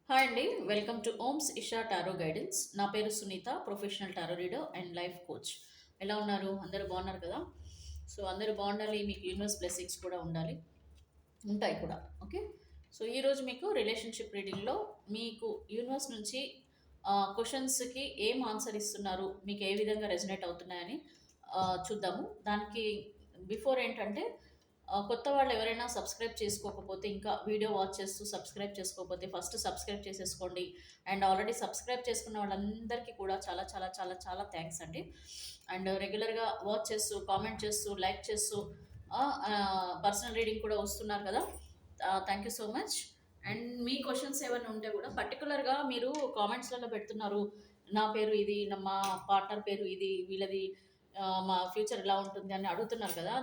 Hi అండి, welcome to Oms Isha tarot guidance. నా పేరు Sunitha, professional tarot reader and life coach. ఎలా ఉన్నారు? అందరూ బాగున్నారు కదా? సో అందరూ బాగుండాలి, మీకు యూనివర్స్ బ్లెస్సింగ్స్ కూడా ఉండాలి, ఉంటాయి కూడా. ఓకే. సో ఈరోజు మీకు రిలేషన్షిప్ రీడింగ్లో మీకు యూనివర్స్ నుంచి క్వశ్చన్స్కి ఏం ఆన్సర్ ఇస్తున్నారు, మీకు ఏ విధంగా రెజనేట్ అవుతున్నాయని చూద్దాము. దానికి బిఫోర్ ఏంటంటే, కొత్త వాళ్ళు ఎవరైనా సబ్స్క్రైబ్ చేసుకోకపోతే, ఇంకా వీడియో వాచ్ చేస్తూ సబ్స్క్రైబ్ చేసుకోకపోతే ఫస్ట్ సబ్స్క్రైబ్ చేసేసుకోండి. అండ్ ఆల్రెడీ సబ్స్క్రైబ్ చేసుకున్న వాళ్ళందరికీ కూడా చాలా చాలా చాలా చాలా థ్యాంక్స్ అండి. అండ్ రెగ్యులర్గా వాచ్ చేస్తూ, కామెంట్ చేస్తూ, లైక్ చేస్తూ, పర్సనల్ రీడింగ్ కూడా వస్తున్నారు కదా. Thank you so much. And me questions ఏమైనా ఉంటే కూడా పర్టికులర్గా మీరు కామెంట్స్లలో పెడుతున్నారు, నా పేరు ఇది, మా పార్ట్నర్ పేరు ఇది, వీళ్ళది, మా ఫ్యూచర్ ఎలా ఉంటుంది అని అడుగుతున్నారు కదా.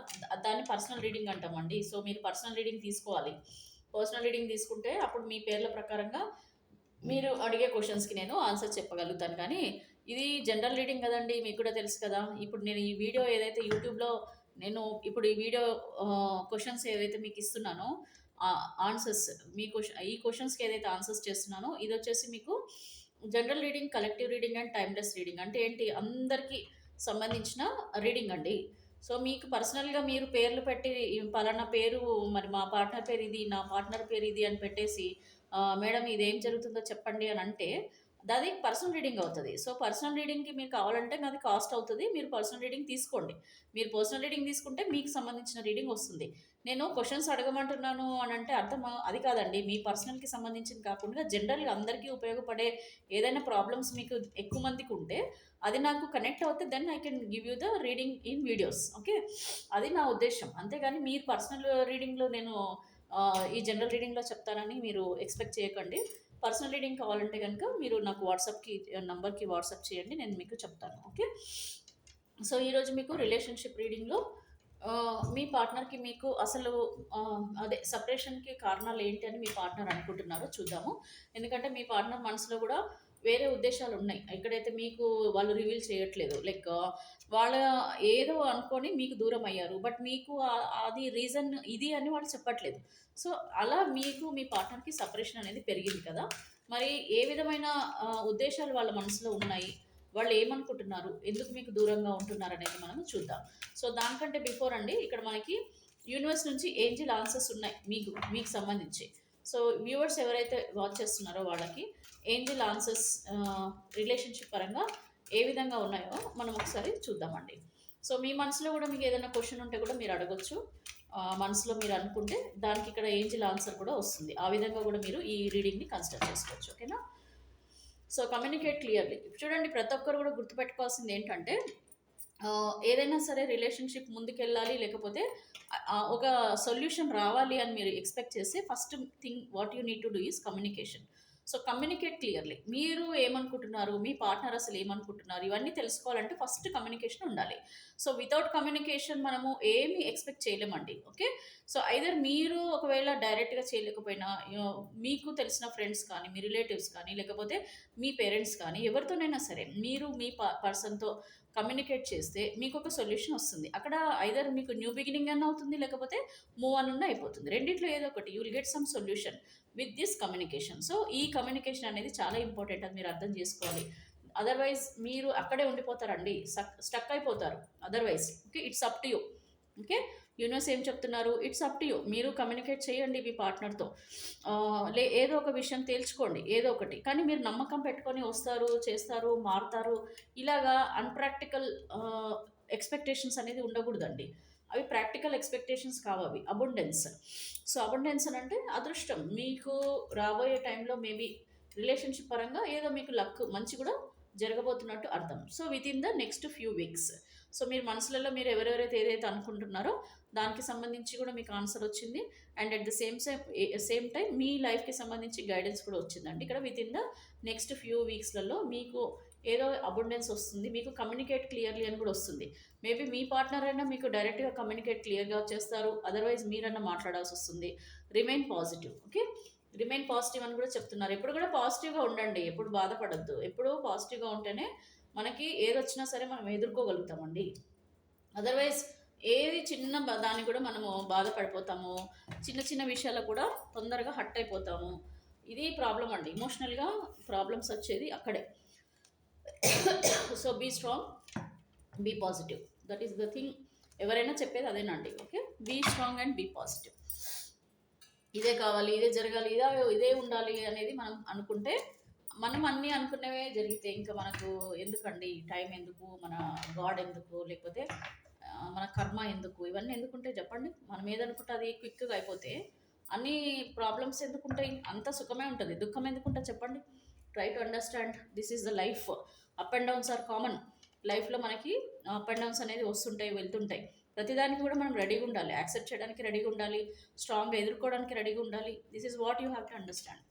దాన్ని పర్సనల్ రీడింగ్ అంటామండి. సో మీరు పర్సనల్ రీడింగ్ తీసుకోవాలి. పర్సనల్ రీడింగ్ తీసుకుంటే అప్పుడు మీ పేర్ల ప్రకారంగా మీరు అడిగే క్వశ్చన్స్కి నేను ఆన్సర్ చెప్పగలుగుతాను. కానీ ఇది జనరల్ రీడింగ్ కదండి, మీకు కూడా తెలుసు కదా. ఇప్పుడు నేను ఈ వీడియో ఏదైతే యూట్యూబ్లో నేను ఇప్పుడు ఈ వీడియో క్వశ్చన్స్ ఏదైతే మీకు ఇస్తున్నానో, ఆన్సర్స్, మీ ఈ క్వశ్చన్స్కి ఏదైతే ఆన్సర్స్ చేస్తున్నానో, ఇది వచ్చేసి మీకు general reading, collective reading and timeless reading. అంటే ఏంటి? అందరికీ సంబంధించిన రీడింగ్ అండి. సో మీకు పర్సనల్గా మీరు పేర్లు పెట్టి, పలానా పేరు, మరి మా పార్ట్నర్ పేరు ఇది, నా పార్ట్నర్ పేరు ఇది అని పెట్టేసి, మేడం ఇదేం జరుగుతుందో చెప్పండి అని అంటే, అది పర్సనల్ రీడింగ్ అవుతుంది. సో పర్సనల్ రీడింగ్కి మీకు కావాలంటే అది కాస్ట్ అవుతుంది. మీరు పర్సనల్ రీడింగ్ తీసుకోండి. మీరు పర్సనల్ రీడింగ్ తీసుకుంటే మీకు సంబంధించిన రీడింగ్ వస్తుంది. నేను క్వశ్చన్స్ అడగమంటున్నాను అని అంటే అర్థం అది కాదండి. మీ పర్సనల్కి సంబంధించింది కాకుండా జనరల్గా అందరికీ ఉపయోగపడే ఏదైనా ప్రాబ్లమ్స్ మీకు ఎక్కువ మందికి ఉంటే అది నాకు కనెక్ట్ అవుతే then I can give you the reading in videos. Okay, అది నా ఉద్దేశం. అంతేగాని మీరు పర్సనల్ రీడింగ్లో నేను ఈ జనరల్ రీడింగ్లో చెప్తానని మీరు ఎక్స్పెక్ట్ చేయకండి. పర్సనల్ రీడింగ్ కావాలంటే కనుక మీరు నాకు వాట్సాప్కి నంబర్కి వాట్సాప్ చేయండి, నేను మీకు చెప్తాను. ఓకే. సో ఈరోజు మీకు రిలేషన్షిప్ రీడింగ్లో మీ పార్ట్నర్కి మీకు అసలు అదే సపరేషన్కి కారణాలు ఏంటి అని మీ పార్ట్నర్ అనుకుంటున్నారో చూద్దాము. ఎందుకంటే మీ పార్ట్నర్ మనసులో కూడా వేరే ఉద్దేశాలు ఉన్నాయి. ఎక్కడైతే మీకు వాళ్ళు రివీల్ చేయట్లేదు, లైక్ వాళ్ళ ఏదో అనుకొని మీకు దూరం అయ్యారు, బట్ మీకు అది రీజన్ ఇది అని వాళ్ళు చెప్పట్లేదు. సో అలా మీకు మీ పార్ట్నర్కి సపరేషన్ అనేది పెరిగింది కదా. మరి ఏ విధమైన ఉద్దేశాలు వాళ్ళ మనసులో ఉన్నాయి, వాళ్ళు ఏమనుకుంటున్నారు, ఎందుకు మీకు దూరంగా ఉంటున్నారు అనేది మనం చూద్దాం. సో దానికంటే బిఫోర్ అండి, ఇక్కడ మనకి యూనివర్స్ నుంచి ఏంజిల్ ఆన్సర్స్ ఉన్నాయి మీకు సంబంధించి. సో వ్యూవర్స్ ఎవరైతే వాచ్ చేస్తున్నారో వాళ్ళకి ఏంజిల్ ఆన్సర్స్ రిలేషన్షిప్ పరంగా ఏ విధంగా ఉన్నాయో మనం ఒకసారి చూద్దామండి. సో మీ మనసులో కూడా మీకు ఏదైనా క్వశ్చన్ ఉంటే కూడా మీరు అడగొచ్చు. మనసులో మీరు అనుకుంటే దానికి ఇక్కడ ఏంజిల్ ఆన్సర్ కూడా వస్తుంది. ఆ విధంగా కూడా మీరు ఈ రీడింగ్ని కన్సిడర్ చేసుకోవచ్చు. ఓకేనా. So communicate clearly. చూడండి, ప్రతి ఒక్కరు కూడా గుర్తుపెట్టుకోవాల్సింది ఏంటంటే, ఏదైనా సరే రిలేషన్షిప్ ముందుకెళ్ళాలి, లేకపోతే ఒక సొల్యూషన్ రావాలి అని మీరు ఎక్స్పెక్ట్ చేస్తే first thing what you need to do is communication. So communicate clearly. మీరు ఏమనుకుంటున్నారు, మీ పార్ట్నర్ అసలు ఏమనుకుంటున్నారు, ఇవన్నీ తెలుసుకోవాలంటే ఫస్ట్ కమ్యూనికేషన్ ఉండాలి. సో వితౌట్ కమ్యూనికేషన్ మనము ఏమి ఎక్స్పెక్ట్ చేయలేమండి. ఓకే. సో ఐదర్ మీరు ఒకవేళ డైరెక్ట్గా చేయలేకపోయినా, మీకు తెలిసిన ఫ్రెండ్స్ కానీ, మీ రిలేటివ్స్ కానీ, లేకపోతే మీ పేరెంట్స్ కానీ, ఎవరితోనైనా సరే మీరు మీ పర్సన్తో కమ్యూనికేట్ చేస్తే మీకు ఒక సొల్యూషన్ వస్తుంది. అక్కడ ఐదర్ మీకు న్యూ బిగినింగ్ అన్న అవుతుంది, లేకపోతే మూవ్ అన్న అయిపోతుంది. రెండిట్లో ఏదో ఒకటి you will get some solution with this communication. So ఈ కమ్యూనికేషన్ అనేది చాలా ఇంపార్టెంట్, అది మీరు అర్థం చేసుకోవాలి. అదర్వైజ్ మీరు అక్కడే ఉండిపోతారండి, స్టక్ అయిపోతారు otherwise. Okay, it's up to you. Okay, universe ఏం చెప్తున్నారు, ఇట్స్ అప్ టు యూ. మీరు కమ్యూనికేట్ చేయండి మీ పార్ట్నర్తో, ఏదో ఒక విషయం తేల్చుకోండి, ఏదో ఒకటి. కానీ మీరు నమ్మకం పెట్టుకొని వస్తారు, చేస్తారు, మారుతారు, ఇలాగా అన్ప్రాక్టికల్ ఎక్స్పెక్టేషన్స్ అనేది ఉండకూడదండి. అవి ప్రాక్టికల్ ఎక్స్పెక్టేషన్స్ కావు, అవి అబుండెన్స్. సో అబుండెన్స్ అని అంటే అదృష్టం. మీకు రాబోయే టైంలో మేబీ రిలేషన్షిప్ పరంగా ఏదో మీకు లక్ మంచి కూడా జరగబోతున్నట్టు అర్థం. So with in the next few weeks. So మీరు మనసులలో మీరు ఎవరెవరైతే ఏదైతే అనుకుంటున్నారో దానికి సంబంధించి కూడా మీకు ఆన్సర్ వచ్చింది. And at the same time మీ లైఫ్కి సంబంధించి గైడెన్స్ కూడా వచ్చిందండి. ఇక్కడ with in the next few వీక్స్లలో మీకు ఏదో అబుండెన్స్ వస్తుంది, మీకు కమ్యూనికేట్ క్లియర్లీ అని కూడా వస్తుంది. మేబీ మీ పార్ట్నర్ అయినా మీకు డైరెక్ట్గా కమ్యూనికేట్ క్లియర్గా చేస్తారు, అదర్వైజ్ మీరన్నా మాట్లాడాల్సి వస్తుంది. Remain positive. Okay, remain positive అని కూడా చెప్తున్నారు. ఎప్పుడు కూడా పాజిటివ్గా ఉండండి, ఎప్పుడు బాధపడద్దు. ఎప్పుడు పాజిటివ్గా ఉంటేనే మనకి ఏది వచ్చినా సరే మనం ఎదుర్కోగలుగుతామండి. అదర్వైజ్ ఏది చిన్న దానికి కూడా మనము బాధపడిపోతాము, చిన్న చిన్న విషయాలకు కూడా తొందరగా హట్ అయిపోతాము. ఇది ప్రాబ్లం అండి. ఎమోషనల్‌గా ప్రాబ్లమ్స్ వచ్చేది అక్కడే. So, be strong, be positive. That is the thing. ఎవరైనా చెప్పేది అదేనండి. Okay, be strong and be positive. ఇదే కావాలి, ఇదే జరగాలి, ఇదే ఉండాలి అనేది మనం అనుకుంటే, మనం అన్నీ అనుకున్నవే జరిగితే ఇంకా మనకు ఎందుకండి టైం ఎందుకు, మన గాడ్ ఎందుకు, లేకపోతే మన కర్మ ఎందుకు, ఇవన్నీ ఎందుకుంటాయి చెప్పండి. మనం ఏదనుకుంటే అది క్విక్గా అయిపోతే అన్ని ప్రాబ్లమ్స్ ఎందుకుంటాయి, అంత సుఖమే ఉంటుంది, దుఃఖం ఎందుకుంటుంది చెప్పండి. Try to understand, this is the life. Up and downs are common. లైఫ్లో మనకి అప్ అండ్ డౌన్స్ అనేది వస్తుంటాయి, వెళ్తుంటాయి. ప్రతిదానికి కూడా మనం రెడీగా ఉండాలి, యాక్సెప్ట్ చేయడానికి రెడీగా ఉండాలి, స్ట్రాంగ్గా ఎదుర్కోవడానికి రెడీగా ఉండాలి. This is what you have to understand.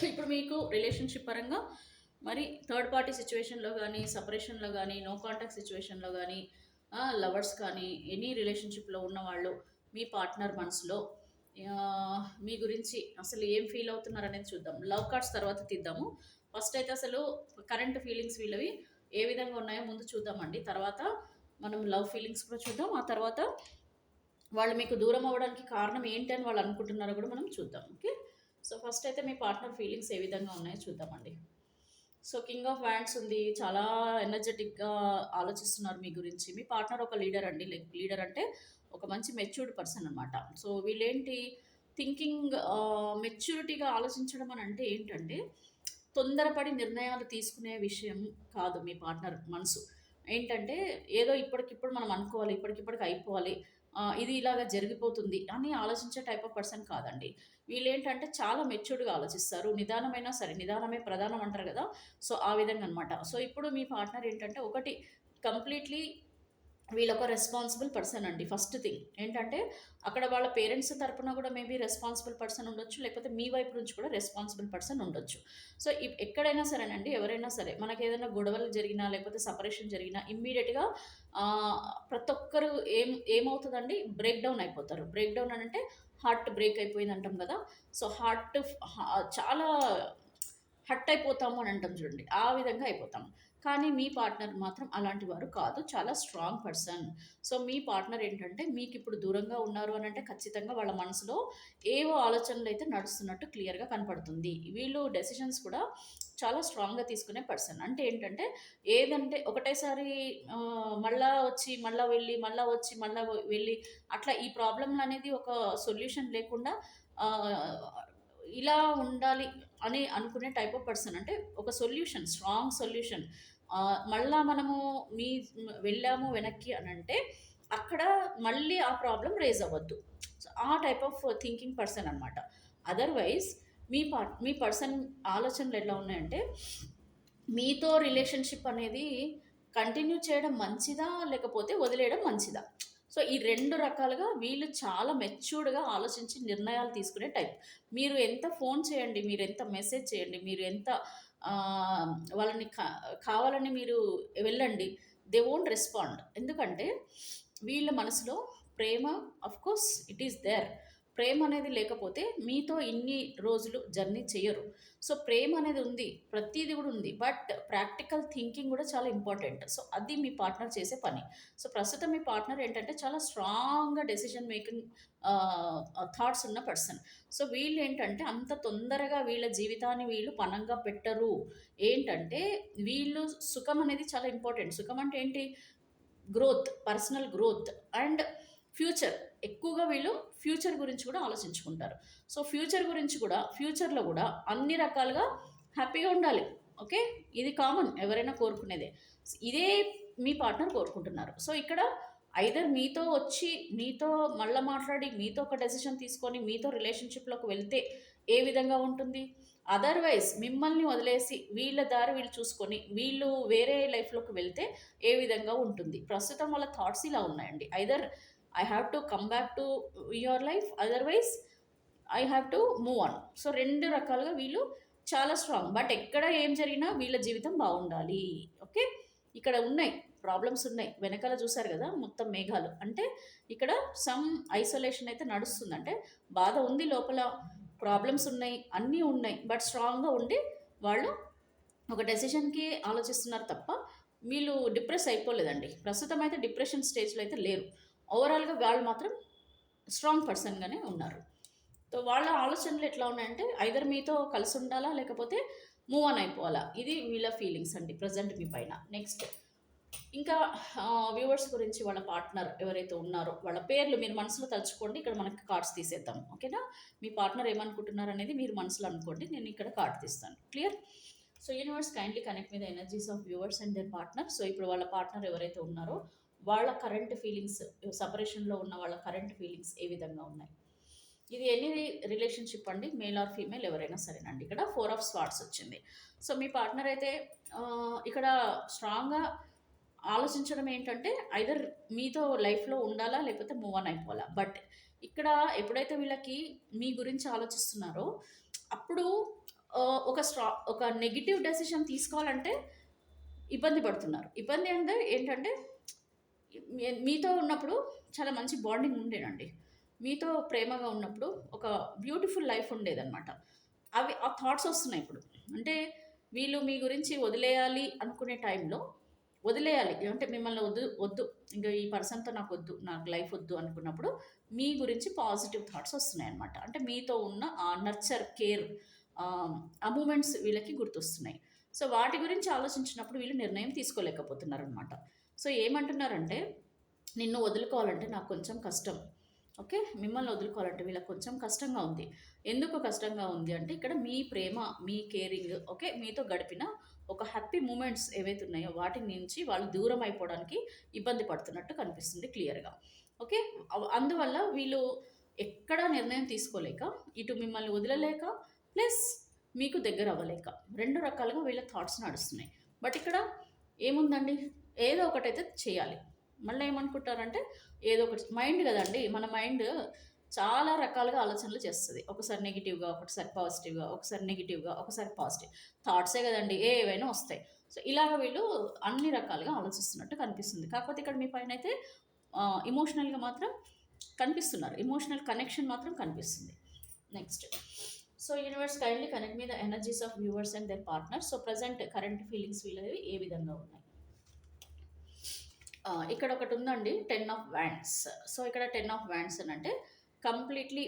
ఇప్పుడు మీకు రిలేషన్షిప్ పరంగా మరి థర్డ్ పార్టీ సిచ్యువేషన్లో కానీ, సపరేషన్లో కానీ, నో కాంటాక్ట్ సిచ్యువేషన్లో కానీ, లవర్స్ కానీ, ఎనీ రిలేషన్షిప్లో ఉన్నవాళ్ళు మీ పార్ట్నర్ మనసులో మీ గురించి అసలు ఏం ఫీల్ అవుతున్నారు అనేది చూద్దాం. లవ్ కార్డ్స్ తర్వాత తీద్దాము. ఫస్ట్ అయితే అసలు కరెంట్ ఫీలింగ్స్ వీళ్ళవి ఏ విధంగా ఉన్నాయో ముందు చూద్దామండి. తర్వాత మనం లవ్ ఫీలింగ్స్ కూడా చూద్దాం. ఆ తర్వాత వాళ్ళు మీకు దూరం అవ్వడానికి కారణం ఏంటి అని వాళ్ళు అనుకుంటున్నారో కూడా మనం చూద్దాం. ఓకే, సో ఫస్ట్ అయితే మీ పార్ట్నర్ ఫీలింగ్స్ ఏ విధంగా ఉన్నాయో చూద్దామండి. సో కింగ్ ఆఫ్ వ్యాండ్స్ ఉంది, చాలా ఎనర్జెటిక్గా ఆలోచిస్తున్నారు మీ గురించి. మీ పార్ట్నర్ ఒక లీడర్ అండి. లైక్ లీడర్ అంటే ఒక మంచి మెచ్యూర్డ్ పర్సన్ అనమాట. సో వీళ్ళేంటి థింకింగ్, మెచ్యూరిటీగా ఆలోచించడం అని అంటే ఏంటంటే తొందరపడి నిర్ణయాలు తీసుకునే విషయం కాదు మీ పార్ట్నర్ మనసు. ఏంటంటే ఏదో ఇప్పటికిప్పుడు మనం అనుకోవాలి, ఇప్పటికిప్పటికి అయిపోవాలి, ఇది ఇలాగ జరిగిపోతుంది అని ఆలోచించే టైప్ ఆఫ్ పర్సన్ కాదండి. వీళ్ళేంటంటే చాలా మెచ్యూర్డ్‌గా ఆలోచిస్తారు. నిదానమైనా సరే, నిదానమే ప్రధానం అంటారు గదా! సో, ఆ విధంగా అనమాట. సో, ఇప్పుడు మీ పార్ట్నర్ ఏంటంటే ఒకటి కంప్లీట్‌లీ వీళ్ళొక రెస్పాన్సిబుల్ పర్సన్ అండి. ఫస్ట్ థింగ్ ఏంటంటే, అక్కడ వాళ్ళ పేరెంట్స్ తరపున కూడా మేబీ రెస్పాన్సిబుల్ పర్సన్ ఉండొచ్చు. లేకపోతే మీ వైపు నుంచి కూడా రెస్పాన్సిబుల్ పర్సన్ ఉండొచ్చు. సో, ఎక్కడైనా సరేనండి, ఎవరైనా సరే మనకేదైనా గొడవలు జరిగినా, లేకపోతే సెపరేషన్ జరిగినా ఇమ్మీడియేట్‌గా ప్రతి ఒక్కరు ఏమవుతదండి, బ్రేక్ డౌన్ అయిపోతారు. బ్రేక్ డౌన్ అనంటే హార్ట్ బ్రేక్ అయిపోయిందంటాం గదా! సో, చాలా హర్ట్ అయిపోతాము అని అంటాం చూడండి. ఆ విధంగా అయిపోతాం. కానీ మీ పార్ట్నర్ మాత్రం అలాంటి వారు కాదు. చాలా స్ట్రాంగ్ పర్సన్. సో, మీ పార్ట్నర్ ఏంటంటే మీకిప్పుడు దూరంగా ఉన్నారు అనంటే ఖచ్చితంగా వాళ్ళ మనసులో ఏవో ఆలోచనలైతే నడుస్తున్నట్టు క్లియర్‌గా కనపడుతుంది. వీళ్ళు డెసిషన్స్ కూడా చాలా స్ట్రాంగ్‌గా తీసుకునే పర్సన్. అంటే ఏంటంటే ఏదంటే ఒకటేసారి మళ్ళా వచ్చి, మళ్ళా వెళ్ళి, మళ్ళా వచ్చి, మళ్ళా వెళ్ళి అట్లా ఈ ప్రాబ్లమ్‌లనేది ఒక సొల్యూషన్ లేకుండా ఆహ్, ఇలా ఉండాలి అని అనుకునే టైప్ ఆఫ్ పర్సన్. అంటే ఒక సొల్యూషన్, స్ట్రాంగ్ సొల్యూషన్. మళ్ళా మనము మీ వెళ్ళాము వెనక్కి అనంటే, అక్కడ మళ్ళీ ఆ ప్రాబ్లమ్ రైజ్ అవ్వద్దు. సో, ఆ టైప్ ఆఫ్ థింకింగ్ పర్సన్ అనమాట. అదర్‌వైజ్ మీ పర్సన్ ఆలోచనలు ఎలా ఉన్నాయంటే, మీతో రిలేషన్‌షిప్ అనేది కంటిన్యూ చేయడం మంచిదా? లేకపోతే వదిలేయడం మంచిదా? సో, ఈ 2 రకాలుగా వీళ్ళు చాలా మెచ్యూర్డ్‌గా ఆలోచించి నిర్ణయాలు తీసుకునే టైప్. మీరు ఎంత ఫోన్ చేయండి, మీరెంత మెసేజ్ చేయండి, మీరు ఎంత ఆహ్, వాళ్ళని కావాలని మీరు వెళ్ళండి. They won't respond. ఎందుకంటే వీళ్ళ మనసులో ప్రేమ, ఆఫ్‌కోర్స్ ఇట్ ఈస్ దేర్. ప్రేమ అనేది లేకపోతే మీతో ఇన్ని రోజులు జర్నీ చెయ్యరు. సో, ప్రేమ అనేది ఉంది. ప్రతీది గూడా ఉంది. బట్ ప్రాక్టికల్ థింకింగ్ గూడా చాలా ఇంపార్టెంట్. సో, అది మీ పార్ట్నర్ చేసే పని. సో, ప్రస్తుతం మీ పార్ట్నర్ ఏంటంటే చాలా స్ట్రాంగ్‌గా డెసిషన్ మేకింగ్ ఆహ్, థాట్స్ ఉన్న పర్సన్. సో, వీళ్ళేంటంటే అంత తొందరగా వీళ్ళ జీవితాన్ని వీళ్ళు పణంగా పెట్టరు. ఏంటంటే వీళ్ళు సుఖం అనేది చాలా ఇంపార్టెంట్. సుఖం అంటే ఏంటి? Growth, personal growth and future. ఎక్కువగా వీళ్ళు ఫ్యూచర్ గురించి కూడా ఆలోచించుకుంటారు. సో, ఫ్యూచర్‌లో గూడా అన్ని రకాలుగా హ్యాపీగా ఉండాలి. ఓకే, ఇది కామన్, ఎవరైనా కోరుకునేదే. ఇదే మీ పార్ట్నర్ కోరుకుంటున్నారు. సో, ఇక్కడ ఐదర్ మీతో వచ్చి, మీతో మళ్ళా మాట్లాడి, మీతో ఒక డెసిషన్ తీసుకొని, మీతో రిలేషన్‌షిప్‌లోకి వెళ్తే ఏ విధంగా ఉంటుంది? అదర్‌వైజ్ మిమ్మల్ని వదిలేసి వీళ్ళ దారి వీళ్ళు చూసుకొని, వీళ్ళు వేరే లైఫ్‌లోకి వెళ్తే ఏ విధంగా ఉంటుంది? ప్రస్తుతం వాళ్ళ థాట్స్ ఇలా ఉన్నాయండి. Either I have to come back to your life, otherwise I have to move on. So, 2 రకాలుగా వీళ్ళు చాలా స్ట్రాంగ్. బట్ ఎక్కడ ఏం జరిగినా వీళ్ళ జీవితం బావుండాలి. ఓకే, ఇక్కడ ఉన్నాయి, ప్రాబ్లమ్స్ ఉన్నాయి. వెనకాల చూసారు గదా! మొత్తం మేఘాలు. అంటే ఇక్కడ సమ్ ఐసోలేషన్ అయితే నడుస్తుంది. అంటే బాధ ఉంది లోపల, ప్రాబ్లమ్స్ ఉన్నాయి, అన్నీ ఉన్నాయి. బట్ స్ట్రాంగ్‌గా ఉండి వాళ్ళు ఒక డెసిషన్‌కి ఆలోచిస్తున్నారు తప్ప, వీళ్ళు డిప్రెస్ అయిపోలేదండి. ప్రస్తుతం అయితే డిప్రెషన్ స్టేజ్‌లో అయితే లేరు. ఓవరాల్‌గా వాళ్ళు మాత్రం స్ట్రాంగ్ పర్సన్‌గానే ఉన్నారు. సో వాళ్ళ ఆలోచనలు ఎట్లా ఉన్నాయంటే ఐదర్ మీతో కలిసి ఉండాలా, లేకపోతే మూవ్ ఆన్ అయిపోవాలా. ఇది వీళ్ళ ఫీలింగ్స్ అండి ప్రజెంట్ మీ పైన. నెక్స్ట్ ఇంకా వ్యూవర్స్ గురించి వాళ్ళ పార్ట్నర్ ఎవరైతే ఉన్నారో వాళ్ళ పేర్లు మీరు మనసులో తలుచుకోండి. ఇక్కడ మనకి కార్డ్స్ తీసేద్దాం, ఓకేనా? మీ పార్ట్నర్ ఏమనుకుంటున్నారు అనేది మీరు మనసులో అనుకోండి, నేను ఇక్కడ కార్డ్ తీస్తాను. Clear? So universe kindly connect with energies of viewers and their partner. So ఇప్పుడు వాళ్ళ పార్ట్నర్ ఎవరైతే ఉన్నారో వాళ్ళ కరెంట్ ఫీలింగ్స్, సపరేషన్లో ఉన్న వాళ్ళ కరెంట్ ఫీలింగ్స్ ఏ విధంగా ఉన్నాయి. ఇది ఎన్ని రిలేషన్షిప్ అండి, మేల్ ఆర్ ఫీమేల్ ఎవరైనా సరేనండి. ఇక్కడ 4 ఆఫ్ స్వార్డ్స్ వచ్చింది. సో మీ పార్ట్నర్ అయితే ఇక్కడ స్ట్రాంగ్గా ఆలోచించడం ఏంటంటే ఐదర్ మీతో లైఫ్లో ఉండాలా, లేకపోతే మూవ్ ఆన్ అయిపోవాలా. బట్ ఇక్కడ ఎప్పుడైతే వీళ్ళకి మీ గురించి ఆలోచిస్తున్నారో అప్పుడు ఒక నెగిటివ్ డెసిషన్ తీసుకోవాలంటే ఇబ్బంది పడుతున్నారు. ఇబ్బంది అంటే ఏంటంటే మీతో ఉన్నప్పుడు చాలా మంచి బాండింగ్ ఉండేనండి. మీతో ప్రేమగా ఉన్నప్పుడు ఒక బ్యూటిఫుల్ లైఫ్ ఉండేదన్నమాట. ఆ థాట్స్ వస్తున్నాయి ఇప్పుడు. అంటే వీళ్ళు మీ గురించి వదిలేయాలి అనుకునే టైంలో వదిలేయాలి అంటే మిమ్మల్ని వద్దు వద్దు ఇంకా ఈ పర్సన్తో నాకు వద్దు, నాకు లైఫ్ వద్దు అనుకున్నప్పుడు మీ గురించి పాజిటివ్ థాట్స్ వస్తున్నాయి అనమాట. అంటే మీతో ఉన్న ఆ నర్చర్, కేర్, ఆ మూమెంట్స్ వీళ్ళకి గుర్తొస్తున్నాయి. సో వాటి గురించి ఆలోచించినప్పుడు వీళ్ళు నిర్ణయం తీసుకోలేకపోతున్నారు అనమాట. సో ఏమంటున్నారంటే నిన్ను వదులుకోవాలంటే నాకు కొంచెం కష్టం. ఓకే, మిమ్మల్ని వదులుకోవాలంటే వీళ్ళకి కొంచెం కష్టంగా ఉంది. ఎందుకు కష్టంగా ఉంది అంటే ఇక్కడ మీ ప్రేమ, మీ కేరింగ్, ఓకే, మీతో గడిపిన ఒక హ్యాపీ మూమెంట్స్ ఏవైతే ఉన్నాయో వాటి నుంచి వాళ్ళు దూరం అయిపోవడానికి ఇబ్బంది పడుతున్నట్టు కనిపిస్తుంది క్లియర్గా. ఓకే, అందువల్ల వీళ్ళు ఎక్కడా నిర్ణయం తీసుకోలేక, ఇటు మిమ్మల్ని వదలలేక, ప్లస్ మీకు దగ్గర అవ్వలేక, 2 రకాలుగా వీళ్ళ థాట్స్ నడుస్తున్నాయి. బట్ ఇక్కడ ఏముందండి, ఏదో ఒకటైతే చేయాలి. మళ్ళీ ఏమనుకుంటారంటే ఏదో ఒకటి, మైండ్ కదండి, మన మైండ్ చాలా రకాలుగా ఆలోచనలు చేస్తుంది. ఒకసారి నెగిటివ్గా, ఒకసారి పాజిటివ్గా, ఒకసారి నెగిటివ్గా, ఒకసారి పాజిటివ్ థాట్సే కదండి, ఏవైనా వస్తాయి. సో ఇలాగ వీళ్ళు అన్ని రకాలుగా ఆలోచిస్తున్నట్టు కనిపిస్తుంది. కాకపోతే ఇక్కడ మీ పైన అయితే ఇమోషనల్గా మాత్రం కనిపిస్తున్నారు, ఇమోషనల్ కనెక్షన్ మాత్రం కనిపిస్తుంది. Next, so universe kindly connect me the energies of viewers and their partner. So present current feelings వీళ్ళవి ఏ విధంగా ఉన్నాయి. ఇక్కడ ఒకటి ఉందండి, 10 ఆఫ్ వ్యాండ్స్. సో ఇక్కడ 10 ఆఫ్ వ్యాండ్స్ అని అంటే కంప్లీట్లీ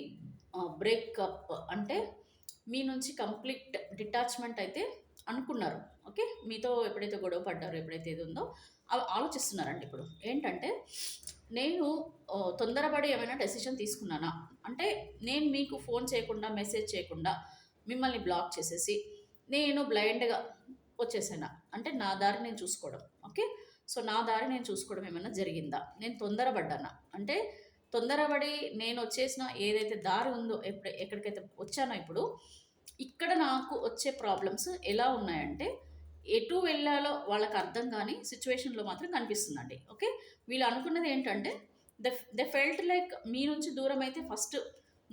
బ్రేకప్, అంటే మీ నుంచి కంప్లీట్ డిటాచ్మెంట్ అయితే అనుకున్నారు. ఓకే, మీతో ఎప్పుడైతే గొడవ పడ్డారో, ఎప్పుడైతే ఇది ఉందో అవి ఆలోచిస్తున్నారండి. ఇప్పుడు ఏంటంటే నేను తొందరపడి ఏమైనా డెసిషన్ తీసుకున్నానా, అంటే నేను మీకు ఫోన్ చేయకుండా, మెసేజ్ చేయకుండా మిమ్మల్ని బ్లాక్ చేసేసి నేను బ్లైండ్గా వచ్చేసానా, అంటే నా దారి నేను చూసుకోవడం. ఓకే, సో నా దారి నేను చూసుకోవడం ఏమైనా జరిగిందా, నేను తొందరపడ్డానా, అంటే తొందరపడి నేను వచ్చేసిన ఏదైతే దారి ఉందో, ఎక్కడికైతే వచ్చానో ఇప్పుడు ఇక్కడ నాకు వచ్చే ప్రాబ్లమ్స్ ఎలా ఉన్నాయంటే ఎటు వెళ్ళాలో వాళ్ళకి అర్థం కాని సిచ్యువేషన్లో మాత్రం కనిపిస్తుందండి. ఓకే, వీళ్ళు అనుకున్నది ఏంటంటే దే ఫెల్ట్ లైక్ మీ నుంచి దూరం అయితే ఫస్ట్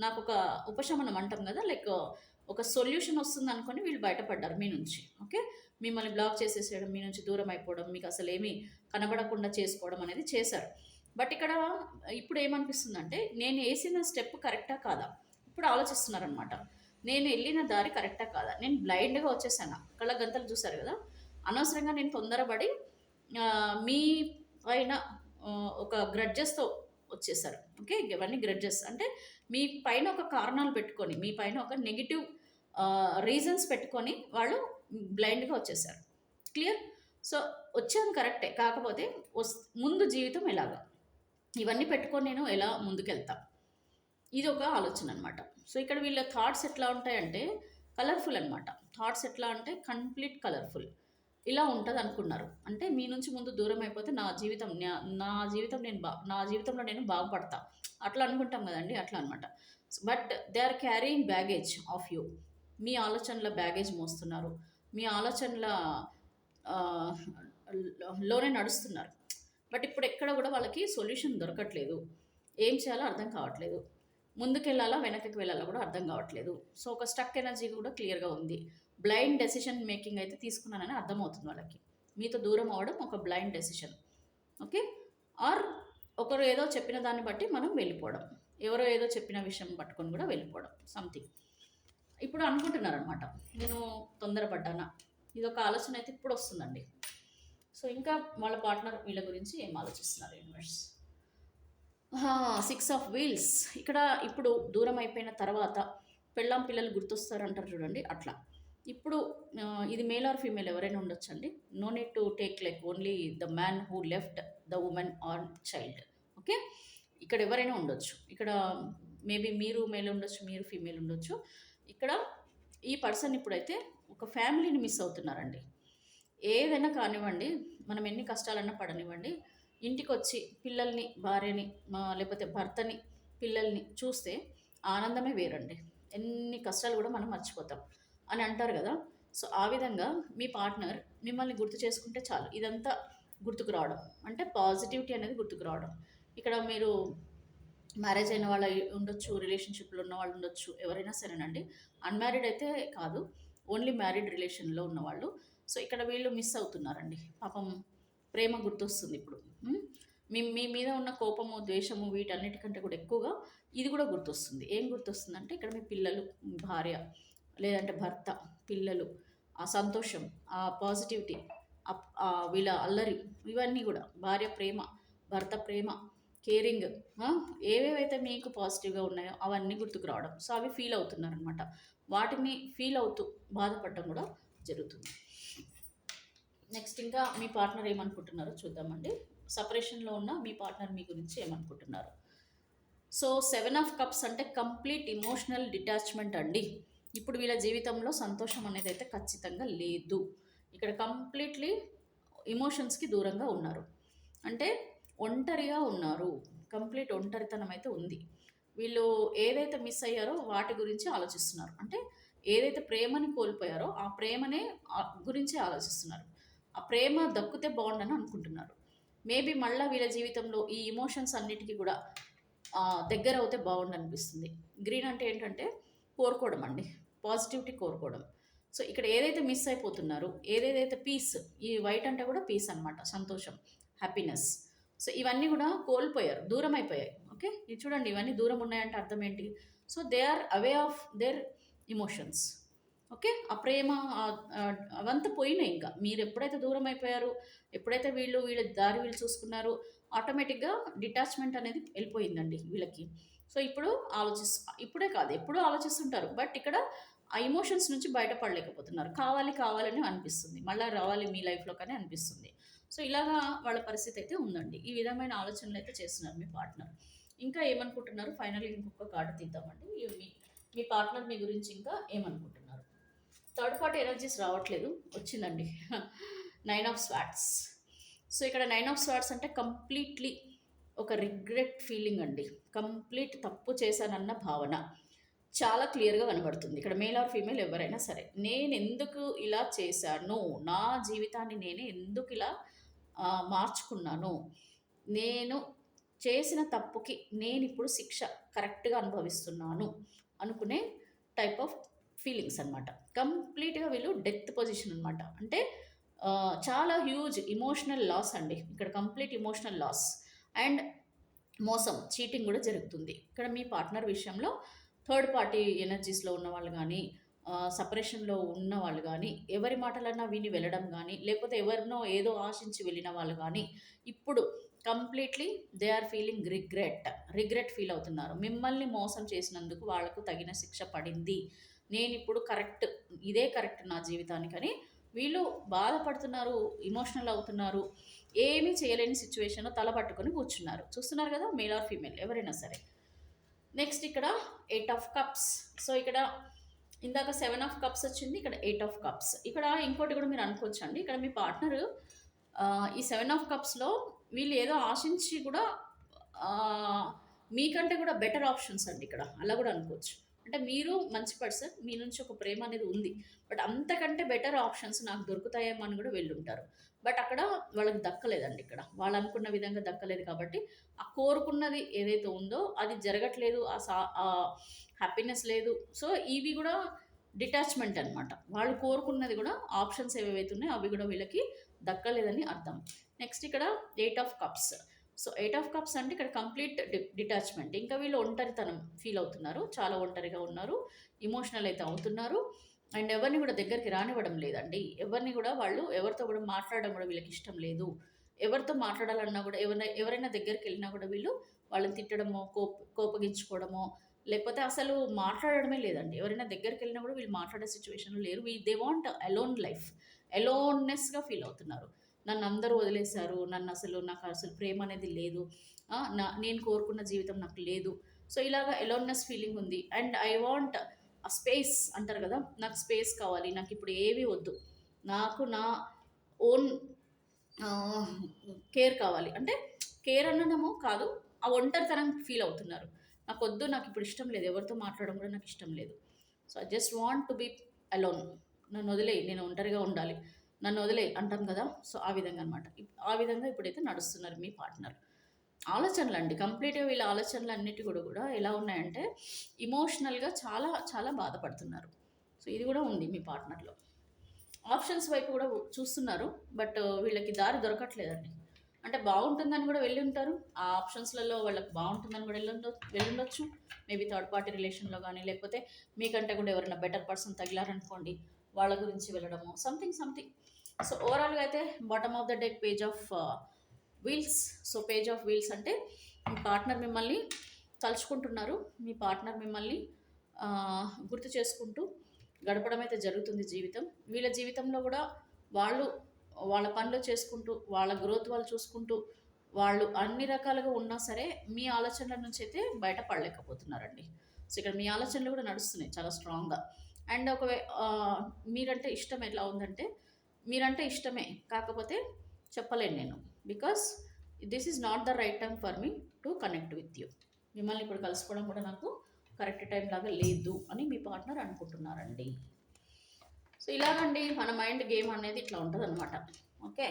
నాకు ఒక ఉపశమనం అంటాం కదా, లైక్ ఒక సొల్యూషన్ వస్తుంది అనుకొని వీళ్ళు బయటపడ్డారు మీ నుంచి. ఓకే, మిమ్మల్ని బ్లాక్ చేసేసేయడం, మీ నుంచి దూరం అయిపోవడం, మీకు అసలు ఏమీ కనబడకుండా చేసుకోవడం అనేది చేశారు. బట్ ఇక్కడ ఇప్పుడు ఏమనిపిస్తుందంటే నేను వేసిన స్టెప్ కరెక్టా కాదా ఇప్పుడు ఆలోచిస్తున్నారనమాట. నేను వెళ్ళిన దారి కరెక్టా కాదా, నేను బ్లైండ్గా వచ్చేసాను, కళ్ళ గంతలు చూసారు కదా, అనవసరంగా నేను తొందరపడి మీ పైన ఒక గ్రడ్జెస్తో వచ్చేసారు. ఓకే, ఇవన్నీ గ్రడ్జెస్ అంటే మీ పైన ఒక కారణాలు పెట్టుకొని, మీ పైన ఒక నెగిటివ్ రీజన్స్ పెట్టుకొని వాళ్ళు బ్లైండ్గా వచ్చేసారు. క్లియర్? సో వచ్చాను కరెక్టే, కాకపోతే ముందు జీవితం ఎలాగా, ఇవన్నీ పెట్టుకొని నేను ఎలా ముందుకెళ్తా, ఇది ఒక ఆలోచన అనమాట. సో ఇక్కడ వీళ్ళ థాట్స్ ఎట్లా ఉంటాయంటే కలర్ఫుల్ అనమాట. థాట్స్ ఎట్లా అంటే కంప్లీట్ కలర్ఫుల్ ఇలా ఉంటుంది అనుకున్నారు. అంటే మీ నుంచి ముందు దూరం అయిపోతే నా జీవితం నా జీవితంలో నేను బాగుపడతా అట్లా అనుకుంటాం కదండి, అట్లా అనమాట. But they are carrying baggage of you. మీ ఆలోచనల బ్యాగేజ్ మోస్తున్నారు, మీ ఆలోచనల లోనే నడుస్తున్నారు. బట్ ఇప్పుడు ఎక్కడ కూడా వాళ్ళకి సొల్యూషన్ దొరకట్లేదు, ఏం చేయాలో అర్థం కావట్లేదు, ముందుకెళ్ళాలా వెనక్కి వెళ్ళాలా కూడా అర్థం కావట్లేదు. సో ఒక స్టక్ ఎనర్జీ కూడా క్లియర్గా ఉంది. బ్లైండ్ డెసిషన్ మేకింగ్ అయితే తీసుకున్నానని అర్థమవుతుంది వాళ్ళకి. మీతో దూరం అవ్వడం ఒక బ్లైండ్ డెసిషన్. ఓకే, ఆర్ ఒకరు ఏదో చెప్పిన దాన్ని బట్టి మనం వెళ్ళిపోవడం, ఎవరో ఏదో చెప్పిన విషయం పట్టుకొని కూడా వెళ్ళిపోవడం, సంథింగ్ ఇప్పుడు అనుకుంటున్నారనమాట, నేను తొందరపడ్డానా, ఇది ఒక ఆలోచన అయితే ఇప్పుడు వస్తుందండి. సో ఇంకా వాళ్ళ పార్ట్నర్ వీళ్ళ గురించి ఏం ఆలోచిస్తున్నారు యూనివర్స్. సిక్స్ ఆఫ్ వీల్స్ ఇక్కడ ఇప్పుడు దూరం అయిపోయిన తర్వాత పెళ్ళాం పిల్లలు గుర్తొస్తారంటారు చూడండి అట్లా. ఇప్పుడు ఇది మేల్ ఆర్ ఫీమేల్ ఎవరైనా ఉండొచ్చండి. No need to take like only the man who left the woman or child. Okay, ఇక్కడ ఎవరైనా ఉండొచ్చు. ఇక్కడ మేబీ మీరు మేల్ ఉండొచ్చు, మీరు ఫీమేల్ ఉండొచ్చు. ఇక్కడ ఈ పర్సన్ ఇప్పుడైతే ఒక ఫ్యామిలీని మిస్ అవుతున్నారండి. ఏదైనా కానివ్వండి, మనం ఎన్ని కష్టాలన్నా పడనివ్వండి, ఇంటికొచ్చి పిల్లల్ని, భార్యని, లేకపోతే భర్తని, పిల్లల్ని చూస్తే ఆనందమే వేరండి. ఎన్ని కష్టాలు కూడా మనం మర్చిపోతాం అని అంటారు కదా. సో ఆ విధంగా మీ పార్ట్నర్ మిమ్మల్ని గుర్తు చేసుకుంటే చాలు, ఇదంతా గుర్తుకు రావడం అంటే పాజిటివిటీ అనేది గుర్తుకు రావడం. ఇక్కడ మీరు మ్యారేజ్ అయిన వాళ్ళు ఉండొచ్చు, రిలేషన్షిప్లో ఉన్న వాళ్ళు ఉండొచ్చు, ఎవరైనా సరేనండి. అన్మ్యారీడ్ అయితే కాదు, ఓన్లీ మ్యారీడ్ రిలేషన్లో ఉన్నవాళ్ళు. సో ఇక్కడ వీళ్ళు మిస్ అవుతున్నారండి పాపం. ప్రేమ గుర్తొస్తుంది ఇప్పుడు. మీ మీ మీద ఉన్న కోపము, ద్వేషము వీటన్నిటికంటే కూడా ఎక్కువగా ఇది కూడా గుర్తొస్తుంది. ఏం గుర్తొస్తుందంటే ఇక్కడ మీ పిల్లలు, భార్య లేదంటే భర్త, పిల్లలు, ఆ సంతోషం, ఆ పాజిటివిటీ, వీళ్ళ అల్లరి, ఇవన్నీ కూడా భార్య ప్రేమ, భర్త ప్రేమ, కేరింగ్, ఏవేవైతే మీకు పాజిటివ్గా ఉన్నాయో అవన్నీ గుర్తుకు రావడం. సో అవి ఫీల్ అవుతున్నారనమాట. వాటిని ఫీల్ అవుతూ బాధపడడం కూడా జరుగుతుంది. నెక్స్ట్ ఇంకా మీ పార్ట్నర్ ఏమనుకుంటున్నారో చూద్దామండి. సపరేషన్లో ఉన్న మీ పార్ట్నర్ మీ గురించి ఏమనుకుంటున్నారు. సో 7 ఆఫ్ కప్స్ అంటే కంప్లీట్ ఇమోషనల్ డిటాచ్మెంట్ అండి. ఇప్పుడు వీళ్ళ జీవితంలో సంతోషం అనేది అయితే ఖచ్చితంగా లేదు. ఇక్కడ కంప్లీట్లీ ఇమోషన్స్కి దూరంగా ఉన్నారు. అంటే ఒంటరిగా ఉన్నారు. కంప్లీట్ ఒంటరితనం అయితే ఉంది. వీళ్ళు ఏదైతే మిస్ అయ్యారో వాటి గురించి ఆలోచిస్తున్నారు. అంటే ఏదైతే ప్రేమని కోల్పోయారో ఆ ప్రేమనే గురించి ఆలోచిస్తున్నారు. ఆ ప్రేమ దక్కితే బాగుండని అనుకుంటున్నారు. మేబీ మళ్ళీ వీళ్ళ జీవితంలో ఈ ఇమోషన్స్ అన్నిటికీ కూడా దగ్గర అవుతే బాగుండు అనిపిస్తుంది. గ్రీన్ అంటే ఏంటంటే కోరుకోవడం అండి, పాజిటివిటీ కోరుకోవడం. సో ఇక్కడ ఏదైతే మిస్ అయిపోతున్నారు, ఏదేదైతే పీస్, ఈ వైట్ అంటే కూడా పీస్ అనమాట, సంతోషం, హ్యాపీనెస్. సో ఇవన్నీ కూడా కోల్పోయారు, దూరం అయిపోయాయి. ఓకే, ఇది చూడండి, ఇవన్నీ దూరం ఉన్నాయంటే అర్థం ఏంటి? So they are away of their emotions. Okay, ఆ ప్రేమ అవంతా పోయినాయి. ఇంకా మీరు ఎప్పుడైతే దూరం అయిపోయారు, ఎప్పుడైతే వీళ్ళ దారి వీళ్ళు చూసుకున్నారు, ఆటోమేటిక్గా డిటాచ్మెంట్ అనేది వెళ్ళిపోయిందండి వీళ్ళకి. సో ఇప్పుడు ఇప్పుడే కాదు ఎప్పుడూ ఆలోచిస్తుంటారు, బట్ ఇక్కడ ఆ ఎమోషన్స్ నుంచి బయటపడలేకపోతున్నారు. కావాలి కావాలని అనిపిస్తుంది, మళ్ళీ రావాలి మీ లైఫ్లో కానీ అనిపిస్తుంది. సో ఇలాగా వాళ్ళ పరిస్థితి అయితే ఉందండి. ఈ విధమైన ఆలోచనలు అయితే చేస్తున్నారు మీ పార్ట్నర్. ఇంకా ఏమనుకుంటున్నారు? ఫైనల్గా ఇంకొక కార్డు తీద్దామండి. మీ పార్ట్నర్ మీ గురించి ఇంకా ఏమనుకుంటున్నారు? థర్డ్ పార్టీ ఎనర్జీస్ రావట్లేదు, వచ్చిందండి 9 ఆఫ్ స్వాట్స్. సో ఇక్కడ 9 ఆఫ్ స్వాట్స్ అంటే కంప్లీట్లీ ఒక రిగ్రెట్ ఫీలింగ్ అండి. కంప్లీట్ తప్పు చేశానన్న భావన చాలా క్లియర్గా కనబడుతుంది. ఇక్కడ మేల్ ఆర్ ఫీమేల్ ఎవరైనా సరే, నేను ఎందుకు ఇలా చేశాను, నా జీవితాన్ని నేనే ఎందుకు ఇలా మార్చుకున్నాను, నేను చేసిన తప్పుకి నేను ఇప్పుడు శిక్ష కరెక్ట్గా అనుభవిస్తున్నాను అనుకునే టైప్ ఆఫ్ ఫీలింగ్స్ అనమాట. కంప్లీట్గా వీళ్ళు డెత్ పొజిషన్ అనమాట. అంటే చాలా హ్యూజ్ ఇమోషనల్ లాస్ అండి. ఇక్కడ కంప్లీట్ ఇమోషనల్ లాస్ అండ్ మోసం, చీటింగ్ కూడా జరుగుతుంది. ఇక్కడ మీ పార్ట్నర్ విషయంలో థర్డ్ పార్టీ ఎనర్జీస్లో ఉన్న వాళ్ళు కానీ, సపరేషన్లో ఉన్న వాళ్ళు కానీ, ఎవరి మాటలన్నా విని వెళ్ళడం కానీ, లేకపోతే ఎవరినో ఏదో ఆశించి వెళ్ళిన వాళ్ళు కానీ, ఇప్పుడు completely they are feeling regret feel అవుతున్నారు. మిమ్మల్ని మోసం చేసినందుకు వాళ్ళకు తగిన శిక్ష పడింది, నేను ఇప్పుడు కరెక్ట్, ఇదే కరెక్ట్ నా జీవితానికని వీళ్ళు బాధపడుతున్నారు, ఇమోషనల్ అవుతున్నారు. ఏమీ చేయలేని సిచ్యువేషన్లో తల పట్టుకొని కూర్చున్నారు. చూస్తున్నారు కదా, మేల్ ఆర్ ఫీమేల్ ఎవరైనా సరే. నెక్స్ట్ ఇక్కడ 8 ఆఫ్ కప్స్. సో ఇక్కడ ఇందాక 7 ఆఫ్ కప్స్ వచ్చింది, ఇక్కడ 8 ఆఫ్ కప్స్. ఇక్కడ ఇంకోటి కూడా మీరు అనుకోవచ్చు అండి, ఇక్కడ మీ పార్ట్నర్ ఈ 7 ఆఫ్ కప్స్లో వీళ్ళు ఏదో ఆశించి కూడా మీకంటే కూడా బెటర్ ఆప్షన్స్ అండి ఇక్కడ, అలా కూడా అనుకోవచ్చు. అంటే మీరు మంచి పర్సన్, మీ నుంచి ఒక ప్రేమ అనేది ఉంది, బట్ అంతకంటే బెటర్ ఆప్షన్స్ నాకు దొరుకుతాయేమో అని కూడా వెళ్ళుంటారు. బట్ అక్కడ వాళ్ళకి దక్కలేదండి. ఇక్కడ వాళ్ళు అనుకున్న విధంగా దక్కలేదు కాబట్టి ఆ కోరుకున్నది ఏదైతే ఉందో అది జరగట్లేదు, ఆ హ్యాపీనెస్ లేదు. సో ఇవి కూడా డిటాచ్మెంట్ అనమాట. వాళ్ళు కోరుకున్నది కూడా ఆప్షన్స్ ఏవైతే ఉన్నాయో అవి కూడా వీళ్ళకి దక్కలేదని అర్థం. నెక్స్ట్ ఇక్కడ 8 of cups. So 8 of cups అంటే ఇక్కడ కంప్లీట్ డిటాచ్మెంట్. ఇంకా వీళ్ళు ఒంటరితనం ఫీల్ అవుతున్నారు, చాలా ఒంటరిగా ఉన్నారు, ఇమోషనల్ అయితే అవుతున్నారు. అండ్ ఎవరిని కూడా దగ్గరికి రానివ్వడం లేదండి. ఎవరిని కూడా వాళ్ళు ఎవరితో కూడా మాట్లాడడం కూడా వీళ్ళకి ఇష్టం లేదు. ఎవరితో మాట్లాడాలన్నా కూడా ఎవరైనా దగ్గరికి వెళ్ళినా కూడా వీళ్ళు వాళ్ళని తిట్టడమో, కోపగించుకోవడమో, లేకపోతే అసలు మాట్లాడడమే లేదండి. ఎవరైనా దగ్గరికెళ్ళినా కూడా వీళ్ళు మాట్లాడే సిచ్యువేషన్‌లో లేరు. They want alone life. అలోన్‌నెస్‌గా ఫీల్ అవుతున్నారు. నన్నందరూ వదిలేసారు. నాకసలు ప్రేమ అనేది లేదు. నేను కోరుకున్న జీవితం నాకు లేదు. సో, ఇలాగ అలోన్‌నెస్ ఫీలింగ్ ఉంది. అండ్ ఐ వాంట్ స్పేస్ అంటారు కదా! నాకు స్పేస్ కావాలి. నాకిప్పుడు ఏవి వద్దు. నాకు నా ఓన్ ఆహ్, కేర్ కావాలి. అంటే కేర్ అనడము కాదు. ఆ ఒంటరితనం ఫీల్ అవుతున్నారు. నాకొద్దు, నాకిప్పుడు ఇష్టం లేదు. ఎవరితో మాట్లాడడం కూడా నాకిష్టం లేదు. So, I just want to be alone. నన్నొదిలేయి. నేను ఒంటరిగా ఉండాలి. నన్నొదిలేయి అంటాం కదా! సో, ఆ విధంగా అనమాట. ఆ విధంగా ఇప్పుడైతే నడుస్తున్నారు మీ పార్ట్నర్. ఆలోచనలండి. కంప్లీట్‌గా వీళ్ళ ఆలోచనలన్నిటి కూడా ఎలా ఉన్నాయంటే, ఎమోషనల్‌గా చాలా చాలా బాధపడుతున్నారు. సో, ఇది కూడా ఉంది మీ పార్ట్నర్‌లో. ఆప్షన్స్ వైపు కూడా చూస్తున్నారు. బట్ వీళ్ళకి దారి దొరకట్లేదండి. అంటే బాగుంటుందని కూడా వెళ్ళుంటారు. ఆ ఆప్షన్స్‌లలో వాళ్ళకి బాగుంటుందని కూడా వెళ్ళుండొచ్చు. మేబీ థర్డ్ పార్టీ రిలేషన్‌లో గానీ, లేకపోతే మీకంటే కూడా ఎవరైనా బెటర్ పర్సన్ తగిలారనుకోండి, వాళ్ళ గురించి వెళ్ళడము. సంథింగ్. సో, ఓవరాల్‌గా అయితే bottom of the deck page of wheels. So, page of wheels అంటే మీ పార్ట్నర్ మిమ్మల్ని తలుచుకుంటున్నారు. మీ పార్ట్నర్ మిమ్మల్ని గుర్తు చేసుకుంటూ గడపడం అయితే జరుగుతుంది జీవితం. వీళ్ళ జీవితంలో కూడా వాళ్ళు వాళ్ళ పనులు చేసుకుంటూ, వాళ్ళ గ్రోత్ వాళ్ళు చూసుకుంటూ, వాళ్ళు అన్ని రకాలుగా ఉన్నా సరే, మీ ఆలోచనల నుంచి అయితే బయట పడలేకపోతున్నారండి. సో, ఇక్కడ మీ ఆలోచనలు కూడా నడుస్తున్నాయి చాలా స్ట్రాంగ్‌గా. అండ్ మీరంటే ఇష్టం ఎట్లా ఉందంటే, మీరంటే ఇష్టమే. కాకపోతే చెప్పలేను నేను. Because this is not the right time for me to connect with you. మిమ్మల్ని ఇప్పుడు కలుసుకోవడం కూడా నాకు కరెక్ట్ టైం లాగా లేదు అని మీ పార్ట్నర్ అనుకుంటున్నారండి. సో, ఇలాగండి మన మైండ్ గేమ్ అనేది ఇట్లా ఉంటదనమాట. ఓకే.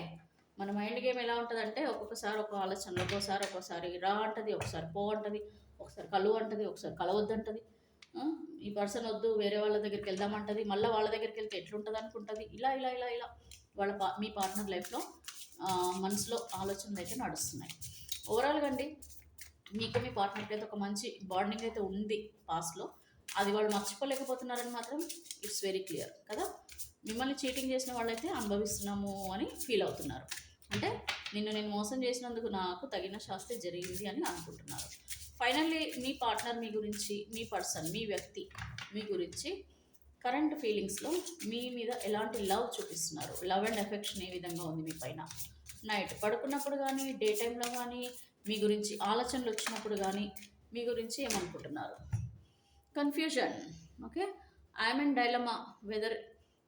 మన మైండ్ గేమ్ ఎలా ఉంటదంటే, ఒక్కొక్కసారి ఒక ఆలోచనలు, ఒక్కోసారి రా అంటది, ఒకసారి పో అంటది, ఒకసారి కలువు అంటది, ఒకసారి కలవద్దంటది. ఈ పర్సన్ వద్దు, వేరే వాళ్ళ దగ్గరికెళ్దామంటది. మళ్ళా వాళ్ళ దగ్గరికెళ్తే ఎట్లుంటదనుకుంటది. ఇలా మీ పార్ట్నర్ లైఫ్‌లో మనసులో ఆలోచనలైతే నడుస్తున్నాయి. ఓవరాల్‌గా అండి, మీకు మీ పార్ట్నర్‌కి అయితే ఒక మంచి బాండింగ్ అయితే ఉంది పాస్ట్‌లో. అది వాళ్ళు మర్చిపోలేకపోతున్నారని మాత్రం ఇట్స్ వెరీ క్లియర్ కదా! మిమ్మల్ని చీటింగ్ చేసిన వాళ్ళైతే అనుభవిస్తున్నాము అని ఫీల్ అవుతున్నారు. అంటే నేను మోసం చేసినందుకు నాకు తగిన శాస్తి జరిగింది అని అనుకుంటున్నారు. ఫైనల్లీ మీ పార్ట్నర్ మీ గురించి, మీ పర్సన్, మీ వ్యక్తి మీ గురించి కరెంట్ ఫీలింగ్స్‌లో మీ మీద ఎలాంటి లవ్ చూపిస్తున్నారు? లవ్ అండ్ ఎఫెక్షన్ ఏ విధంగా ఉంది మీ పైన? నైట్ పడుకున్నప్పుడు గానీ, డే టైమ్‌లో గానీ, మీ గురించి ఆలోచనలు వచ్చినప్పుడు గానీ, మీ గురించి ఏమనుకుంటున్నారు? Confusion. Okay. I'm in dilemma whether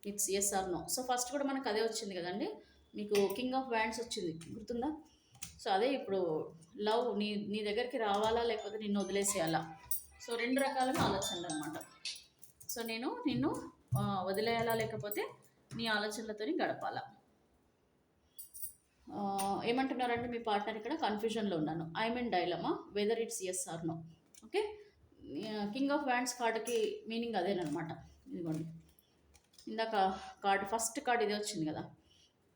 it's yes or no. So, first కూడా మనకు అదే వచ్చింది కదండీ! మీకు కింగ్ ఆఫ్ వ్యాండ్స్ వచ్చింది. గుర్తుందా? సో, అదే ఇప్పుడు లవ్ నీ నీ దగ్గరికి రావాలా? లేకపోతే నిన్ను వదిలేసేయాలా? సో, 2 రకాలుగా ఆలోచనలనమాట. సో, నేను నిన్ను వదిలేయాలా? లేకపోతే నీ ఆలోచనలతోని గడపాలా? ఏమంటున్నారంటే మీ పార్ట్నర్ ఇక్కడ కన్ఫ్యూజన్‌లో ఉన్నాను. I'm in dilemma whether it's yes or no. Okay. King of wands కార్డ్‌కి మీనింగ్ అదేననమాట. ఇదిగోండి. ఇందాక ఫస్ట్ కార్డ్ ఇదే వచ్చింది కదా!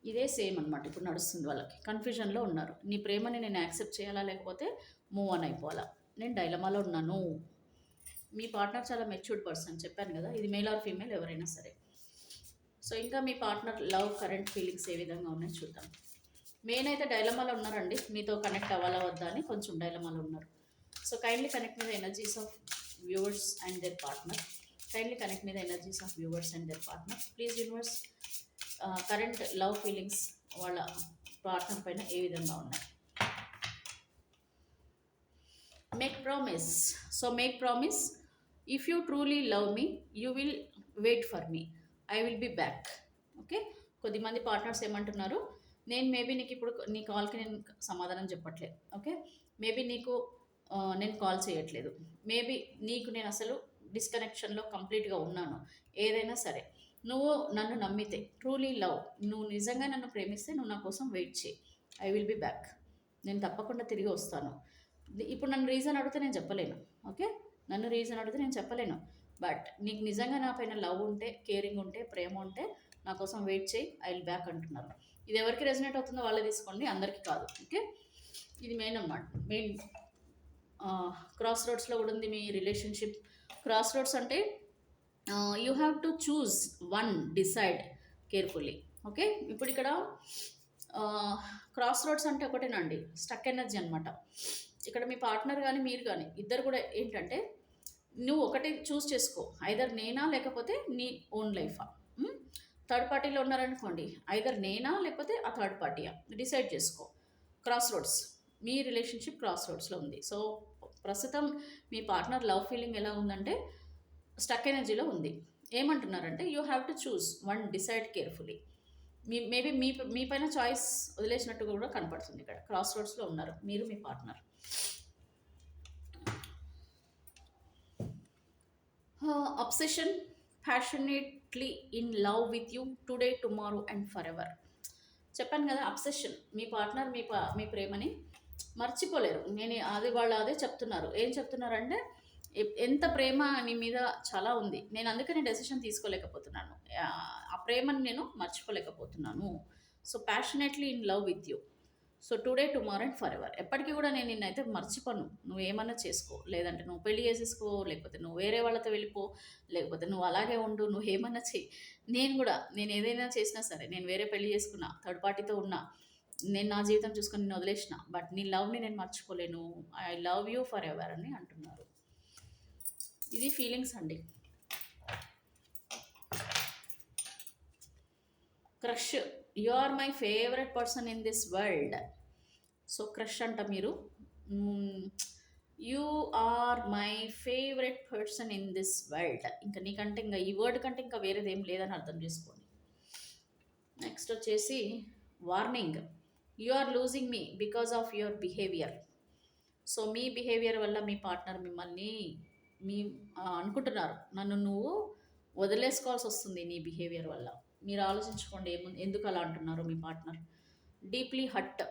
ఇదే సేమ్ అనమాట ఇప్పుడు నడుస్తుంది వాళ్ళకి. కన్ఫ్యూజన్‌లో ఉన్నారు. నీ ప్రేమని నేను యాక్సెప్ట్ చేయాలా? లేకపోతే మూవ్ ఆన్ అయిపోవాలా? నేను డైలమాలో ఉన్నాను. మీ పార్ట్నర్ చాలా మెచ్యూర్డ్ పర్సన్ చెప్పాను కదా! ఇది మేల్ ఆర్ ఫీమేల్ ఎవరైనా సరే. సో, ఇంకా మీ పార్ట్నర్ లవ్ కరెంట్ ఫీలింగ్స్ ఏ విధంగా ఉన్నాయో చూద్దాం. మెయిన్ అయితే డైలమాలో ఉన్నారండి. మీతో కనెక్ట్ అవ్వాలా వద్దా అని కొంచెం డైలమాలో ఉన్నారు. So, kindly connect with energies of viewers and their partner. Kindly connect with energies of viewers and their partner. Please universe, current love feelings వాళ్ళ పార్ట్నర్ పైన ఏ విధంగా ఉన్నాయి? Make promise. So, make promise. If you truly love me, you will wait for me. I will be back. Okay. కొద్దిమంది partners ఏమంటున్నారు, నేను maybe నీకు ఇప్పుడు నీ కాల్కి నేను సమాధానం చెప్పట్లేదు. ఓకే. మేబీ నీకు నేను కాల్ చేయట్లేదు. మేబీ నీకు నేను అసలు డిస్కనెక్షన్లో కంప్లీట్గా ఉన్నాను. ఏదైనా సరే నువ్వు నన్ను నమ్మితే, ట్రూలీ లవ్, నువ్వు నిజంగా నన్ను ప్రేమిస్తే నువ్వు నా కోసం వెయిట్ చేయి. I will be back. నేను తప్పకుండా తిరిగి వస్తాను. ఇప్పుడు నన్ను రీజన్ అడిగితే నేను చెప్పలేను. ఓకే. నన్ను రీజన్ అడిగితే నేను చెప్పలేను. బట్ నీకు నిజంగా నా పైన లవ్ ఉంటే, కేరింగ్ ఉంటే, ప్రేమ ఉంటే నా కోసం వెయిట్ చేయి. ఐ విల్ బ్యాక్ అంటున్నారు. ఇది ఎవరికి రెజనేట్ అవుతుందో వాళ్ళే తీసుకోండి, అందరికీ కాదు. ఓకే. ఇది మెయిన్ అన్నమాట. మెయిన్ క్రాస్ రోడ్స్లో కూడా ఉంది మీ రిలేషన్షిప్. క్రాస్ రోడ్స్ అంటే you have to choose one, decide carefully. Okay. ఇప్పుడు ఇక్కడ క్రాస్ రోడ్స్ అంటే ఒకటేనండి, స్టక్ ఎనర్జీ అనమాట. ఇక్కడ మీ పార్ట్నర్ కానీ మీరు కానీ ఇద్దరు కూడా ఏంటంటే నువ్వు ఒకటి చూస్ చేసుకో, ఐదర్ నేనా లేకపోతే నీ ఓన్ లైఫా. థర్డ్ పార్టీలో ఉన్నారనుకోండి, ఐదర్ నేనా లేకపోతే ఆ థర్డ్ పార్టీయా, డిసైడ్ చేసుకో. క్రాస్ రోడ్స్, మీ రిలేషన్షిప్ క్రాస్ రోడ్స్లో ఉంది. సో ప్రస్తుతం మీ పార్ట్నర్ లవ్ ఫీలింగ్ ఎలా ఉందంటే స్టక్ ఎనర్జీలో ఉంది. ఏమంటున్నారంటే you have to choose one, decide carefully. Maybe మీ పైన చాయిస్ వదిలేసినట్టుగా కూడా కనపడుతుంది. ఇక్కడ క్రాస్ రోడ్స్లో ఉన్నారు మీరు మీ partner. Obsession, passionately in love with you today, tomorrow and forever. చెప్పాను కదా, అబ్సెషన్. మీ పార్ట్నర్ మీ ప్రేమని మర్చిపోలేరు. నేను అది వాళ్ళు అదే చెప్తున్నారు. ఏం చెప్తున్నారంటే ఎంత ప్రేమ నీ మీద చాలా ఉంది, నేను అందుకని డెసిషన్ తీసుకోలేకపోతున్నాను, ఆ ప్రేమని నేను మర్చిపోలేకపోతున్నాను. So passionately in love with you, so today, tomorrow and forever. ఎప్పటికీ కూడా నేను నిన్నైతే మర్చిపోను. నువ్వు ఏమన్నా చేసుకో, లేదంటే నువ్వు పెళ్లి చేసేసుకో, లేకపోతే నువ్వు వేరే వాళ్ళతో వెళ్ళిపో, లేకపోతే నువ్వు అలాగే ఉండు, నువ్వు ఏమన్నా చెయ్యి. నేను ఏదైనా చేసినా సరే, నేను వేరే పెళ్లి చేసుకున్నా, థర్డ్ పార్టీతో ఉన్నా, నేను నా జీవితం చూసుకొని నేను వదిలేసిన, బట్ నీ లవ్ని నేను మర్చిపోలేను. I love you forever అని అంటున్నారు. ఇది ఫీలింగ్స్ అండి. Crush, you are my favourite person in this world. So crush అంట మీరు, you are my favourite person in this world. ఇంకా నీకంటే ఇంకా ఈ వర్డ్ కంటే ఇంకా వేరేది ఏం లేదని అర్థం చేసుకోండి. నెక్స్ట్ వచ్చేసి warning, you are losing me because of your behaviour. So మీ బిహేవియర్ వల్ల మీ పార్ట్నర్ మిమ్మల్ని అనుకుంటున్నారు, నన్ను నువ్వు వదిలేసుకోవాల్సి వస్తుంది నీ బిహేవియర్ వల్ల. మీరు ఆలోచించుకోండి ఎందుకు అలా అంటున్నారు మీ పార్ట్నర్. డీప్లీ హట్,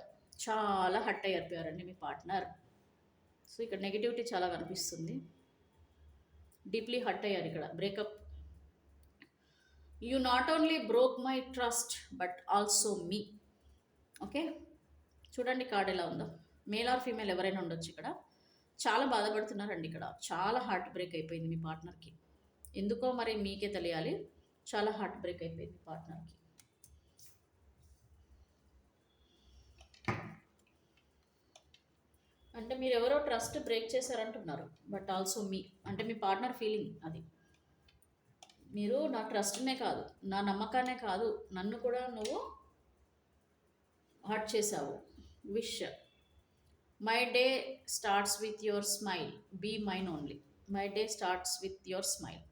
చాలా హట్ అయిపోయారండి మీ పార్ట్నర్. సో ఇక్కడ నెగిటివిటీ చాలా కనిపిస్తుంది. డీప్లీ హట్ అయ్యారు ఇక్కడ, breakup. You not only broke my trust but also me. Okay, చూడండి కార్డ్ ఎలా ఉందో. మేల్ ఆర్ ఫీమేల్ ఎవరైనా ఉండొచ్చు. ఇక్కడ చాలా బాధపడుతున్నారండి. ఇక్కడ చాలా హార్ట్ బ్రేక్ అయిపోయింది మీ పార్ట్నర్కి. ఎందుకో మరి మీకే తెలియాలి, చాలా హార్ట్ బ్రేక్ అయిపోయింది మీ పార్ట్నర్కి. అంటే మీరు ఎవరో ట్రస్ట్ బ్రేక్ చేశారంటున్నారు, బట్ ఆల్సో మీ అంటే మీ పార్ట్నర్ ఫీలింగ్ అది. మీరు నా ట్రస్ట్నే కాదు, నా నమ్మకాన్నే కాదు, నన్ను కూడా నువ్వు హర్ట్ చేశావు. Wish, my day starts with your smile, be mine only. My day starts with your smile,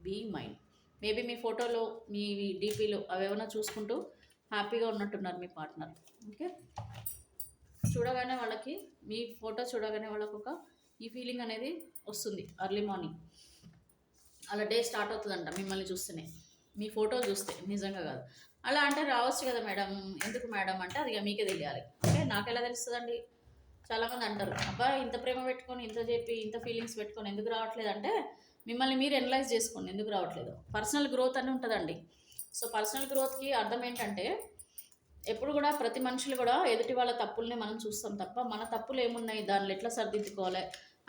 be mine. Maybe మీ ఫోటోలో, మీ డీపీలో అవేమైనా చూసుకుంటూ హ్యాపీగా ఉన్నట్టున్నారు మీ పార్ట్నర్. ఓకే, చూడగానే వాళ్ళకి, మీ ఫోటో చూడగానే వాళ్ళకు ఒక ఈ ఫీలింగ్ అనేది వస్తుంది. ఎర్లీ మార్నింగ్ అలా డే స్టార్ట్ అవుతుందంట మిమ్మల్ని చూస్తేనే, మీ ఫోటో చూస్తే. నిజంగా కాదు, అలా అంటే రావచ్చు కదా మేడం, ఎందుకు మేడం అంటే అది మీకే తెలియాలి. ఓకే, నాకెలా తెలుస్తుందండి. చాలామంది అంటారు, అబ్బా ఇంత ప్రేమ పెట్టుకొని, ఇంత చెప్పి, ఇంత ఫీలింగ్స్ పెట్టుకొని ఎందుకు రావట్లేదు అంటే మిమ్మల్ని మీరు ఎనలైజ్ చేసుకోండి ఎందుకు రావట్లేదు. పర్సనల్ గ్రోత్ అని ఉంటుందండి. సో పర్సనల్ గ్రోత్కి అర్థం ఏంటంటే ఎప్పుడు కూడా ప్రతి మనుషులు కూడా ఎదుటి వాళ్ళ తప్పుల్ని మనం చూస్తాం తప్ప మన తప్పులు ఏమున్నాయి, దానిలో ఎట్లా సరిదిద్దుకోవాలి,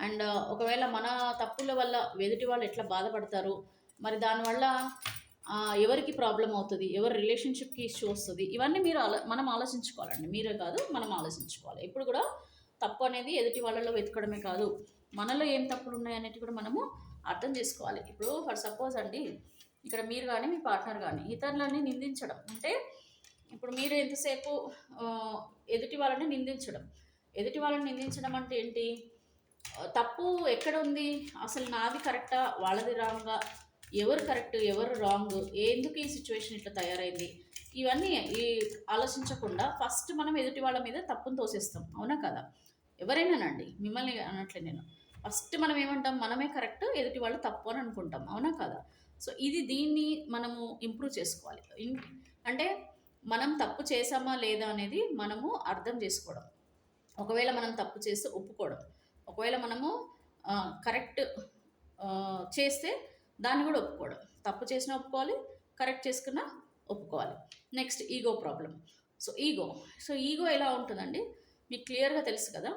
అండ్ ఒకవేళ మన తప్పుల వల్ల ఎదుటి వాళ్ళు ఎట్లా బాధపడతారు, మరి దానివల్ల ఎవరికి ప్రాబ్లం అవుతుంది, ఎవరి రిలేషన్షిప్కి ఇష్యూ వస్తుంది, ఇవన్నీ మనం ఆలోచించుకోవాలండి. మీరే కాదు, మనం ఆలోచించుకోవాలి. ఎప్పుడు కూడా తప్పు అనేది ఎదుటి వాళ్ళలో వెతకడమే కాదు, మనలో ఏం తప్పులు ఉన్నాయనేది కూడా మనము అర్థం చేసుకోవాలి. ఇప్పుడు ఫర్ సపోజ్ అండి, ఇక్కడ మీరు కానీ మీ పార్ట్నర్ కానీ ఇతరులని నిందించడం అంటే, ఇప్పుడు మీరు ఎంతసేపు ఎదుటి వాళ్ళని నిందించడం. ఎదుటి వాళ్ళని నిందించడం అంటే ఏంటి, తప్పు ఎక్కడ ఉంది, అసలు నాది కరెక్టా వాళ్ళది రాంగా, ఎవరు కరెక్ట్ ఎవరు రాంగ్, ఎందుకు ఈ సిచ్యువేషన్ ఇట్లా తయారైంది, ఇవన్నీ ఆలోచించకుండా ఫస్ట్ మనం ఎదుటి వాళ్ళ మీద తప్పును తోసేస్తాం. అవునా కదా, ఎవరైనానండి, మిమ్మల్ని అనట్లే నేను. ఫస్ట్ మనం ఏమంటాం, మనమే కరెక్ట్, ఎదుటి వాళ్ళు తప్పు అని అనుకుంటాం. అవునా కదా. సో దీన్ని మనము ఇంప్రూవ్ చేసుకోవాలి. అంటే మనం తప్పు చేసామా లేదా అనేది మనము అర్థం చేసుకోవడం. ఒకవేళ మనం తప్పు చేస్తే ఒప్పుకోవడం, ఒకవేళ మనము కరెక్ట్ చేస్తే దాన్ని కూడా ఒప్పుకోవడం. తప్పు చేసినా ఒప్పుకోవాలి, కరెక్ట్ చేసుకున్నా ఒప్పుకోవాలి. Next ego problem. So ego ఎలా ఉంటుందండి, మీకు క్లియర్గా తెలుసు కదా,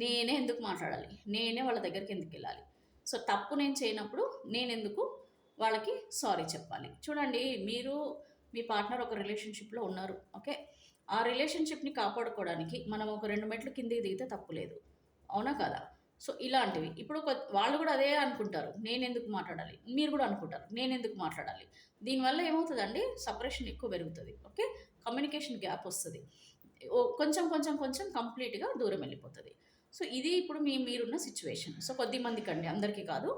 నేనే ఎందుకు మాట్లాడాలి, నేనే వాళ్ళ దగ్గరికి ఎందుకు వెళ్ళాలి, సో తప్పు నేను చేయనప్పుడు నేను ఎందుకు వాళ్ళకి సారీ చెప్పాలి. చూడండి, మీరు మీ పార్ట్నర్ ఒక రిలేషన్షిప్లో ఉన్నారు. ఓకే, ఆ రిలేషన్షిప్ని కాపాడుకోవడానికి మనం ఒక 2 మెట్లు కిందికి దిగితే తప్పు లేదు. అవునా కదా? సో, ఇలాంటివి. ఇప్పుడు వాళ్ళు కూడా అదే అనుకుంటారు. నేనెందుకు మాట్లాడాలి? మీరు కూడా అనుకుంటారు. నేనెందుకు మాట్లాడాలి? దీనివల్ల ఏమవుతదండి సెపరేషన్ ఎక్కువ పెరుగుతది. ఓకే. కమ్యూనికేషన్ గ్యాప్ వస్తది. కొంచెం, కొంచెం, కొంచెం కంప్లీట్‌గా దూరం వెళ్ళిపోతది. సో, ఇది ఇప్పుడు మీరున్న సిట్యుయేషన్. సో, కొద్దిమందికండి అందరికీ కాదు.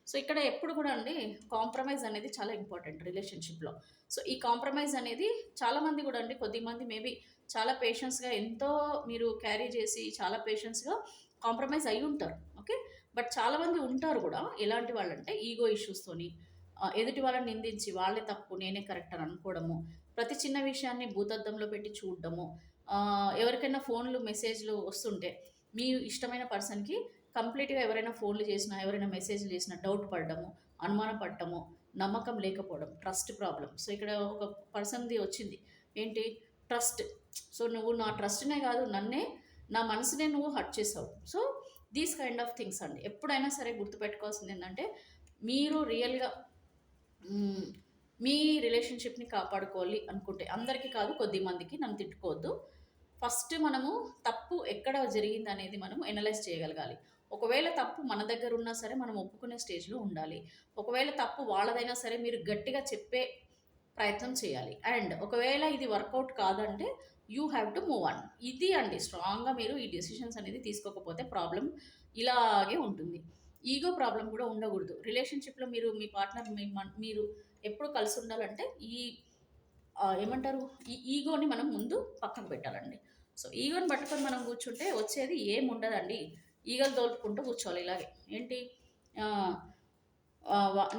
సో, ఇక్కడ ఎప్పుడు కూడా అండి కాంప్రమైజ్ అనేది చాలా ఇంపార్టెంట్ రిలేషన్‌షిప్‌లో. సో, ఈ కాంప్రమైజ్ అనేది చాలామంది కూడా అండి కొద్దిమంది మేబీ చాలా పేషెన్స్‌గా ఎంతో మీరు క్యారీ చేసి చాలా పేషెన్స్‌గా కాంప్రమైజ్ అయ్యుంటారు. ఓకే. బట్ చాలామంది ఉంటారు గూడా ఎలాంటి వాళ్ళంటే ఈగో ఇష్యూస్‌తోని ఎదుటి వాళ్ళని నిందించి వాళ్ళే తప్పు, నేనే కరెక్ట్ అని అనుకోవడము. ప్రతి చిన్న విషయాన్ని భూతద్దంలో పెట్టి చూడడము. ఎవరికైనా ఫోన్‌లు, మెసేజ్‌లు వస్తుంటే మీ ఇష్టమైన పర్సన్‌కి కంప్లీట్‌గా ఎవరైనా ఫోన్‌లు చేసినా, ఎవరైనా మెసేజ్‌లు చేసినా డౌట్ పడడము, అనుమాన పడటము, నమ్మకం లేకపోవడం, ట్రస్ట్ ప్రాబ్లమ్. సో, ఇక్కడ ఒక పర్సన్‌ది వచ్చింది. ఏంటి? ట్రస్ట్. సో, నువ్వు నా ట్రస్ట్‌నే కాదు నన్నే, నా మనసునే నువ్వు హర్ట్ చేసావు. So, these kind of things అండి. ఎప్పుడైనా సరే గుర్తుపెట్టుకోవాల్సింది ఏంటంటే, మీరు రియల్‌గా హ్మ్. మీ రిలేషన్‌షిప్‌ని కాపాడుకోవాలి అనుకుంటే, అందరికీ కాదు కొద్దిమందికి, నన్ను తిట్టుకోవద్దు. ఫస్ట్ మనము తప్పు ఎక్కడ జరిగిందనేది మనం ఎనలైజ్ చేయగలగాలి. ఒకవేళ తప్పు మన దగ్గర ఉన్నా సరే మనం ఒప్పుకునే స్టేజ్‌లో ఉండాలి. ఒకవేళ తప్పు వాళ్ళదైనా సరే మీరు గట్టిగా చెప్పే ప్రయత్నం చేయాలి. అండ్ ఒకవేళ ఇది వర్కౌట్ కాదంటే you have to move on. ఇది అండి స్ట్రాంగ్‌గా మీరు ఈ డెసిషన్స్ అనేది తీసుకోకపోతే ప్రాబ్లమ్ ఇలాగే ఉంటుంది. ఈగో ప్రాబ్లమ్ కూడా ఉండకూడదు. రిలేషన్‌షిప్‌లో మీరు మీ పార్ట్నర్ మీరు ఎప్పుడు కలిసి ఉండాలంటే ఏమంటారు? ఈ ఈగోని మనం ముందు పక్కకు పెట్టాలండి. సో, ఈగోని పట్టుకొని మనం కూర్చుంటే వచ్చేది ఏముండదండి. ఈగలు తోలుకుంటూ కూర్చోవాలి ఇలాగే. ఏంటి? ఆహ్,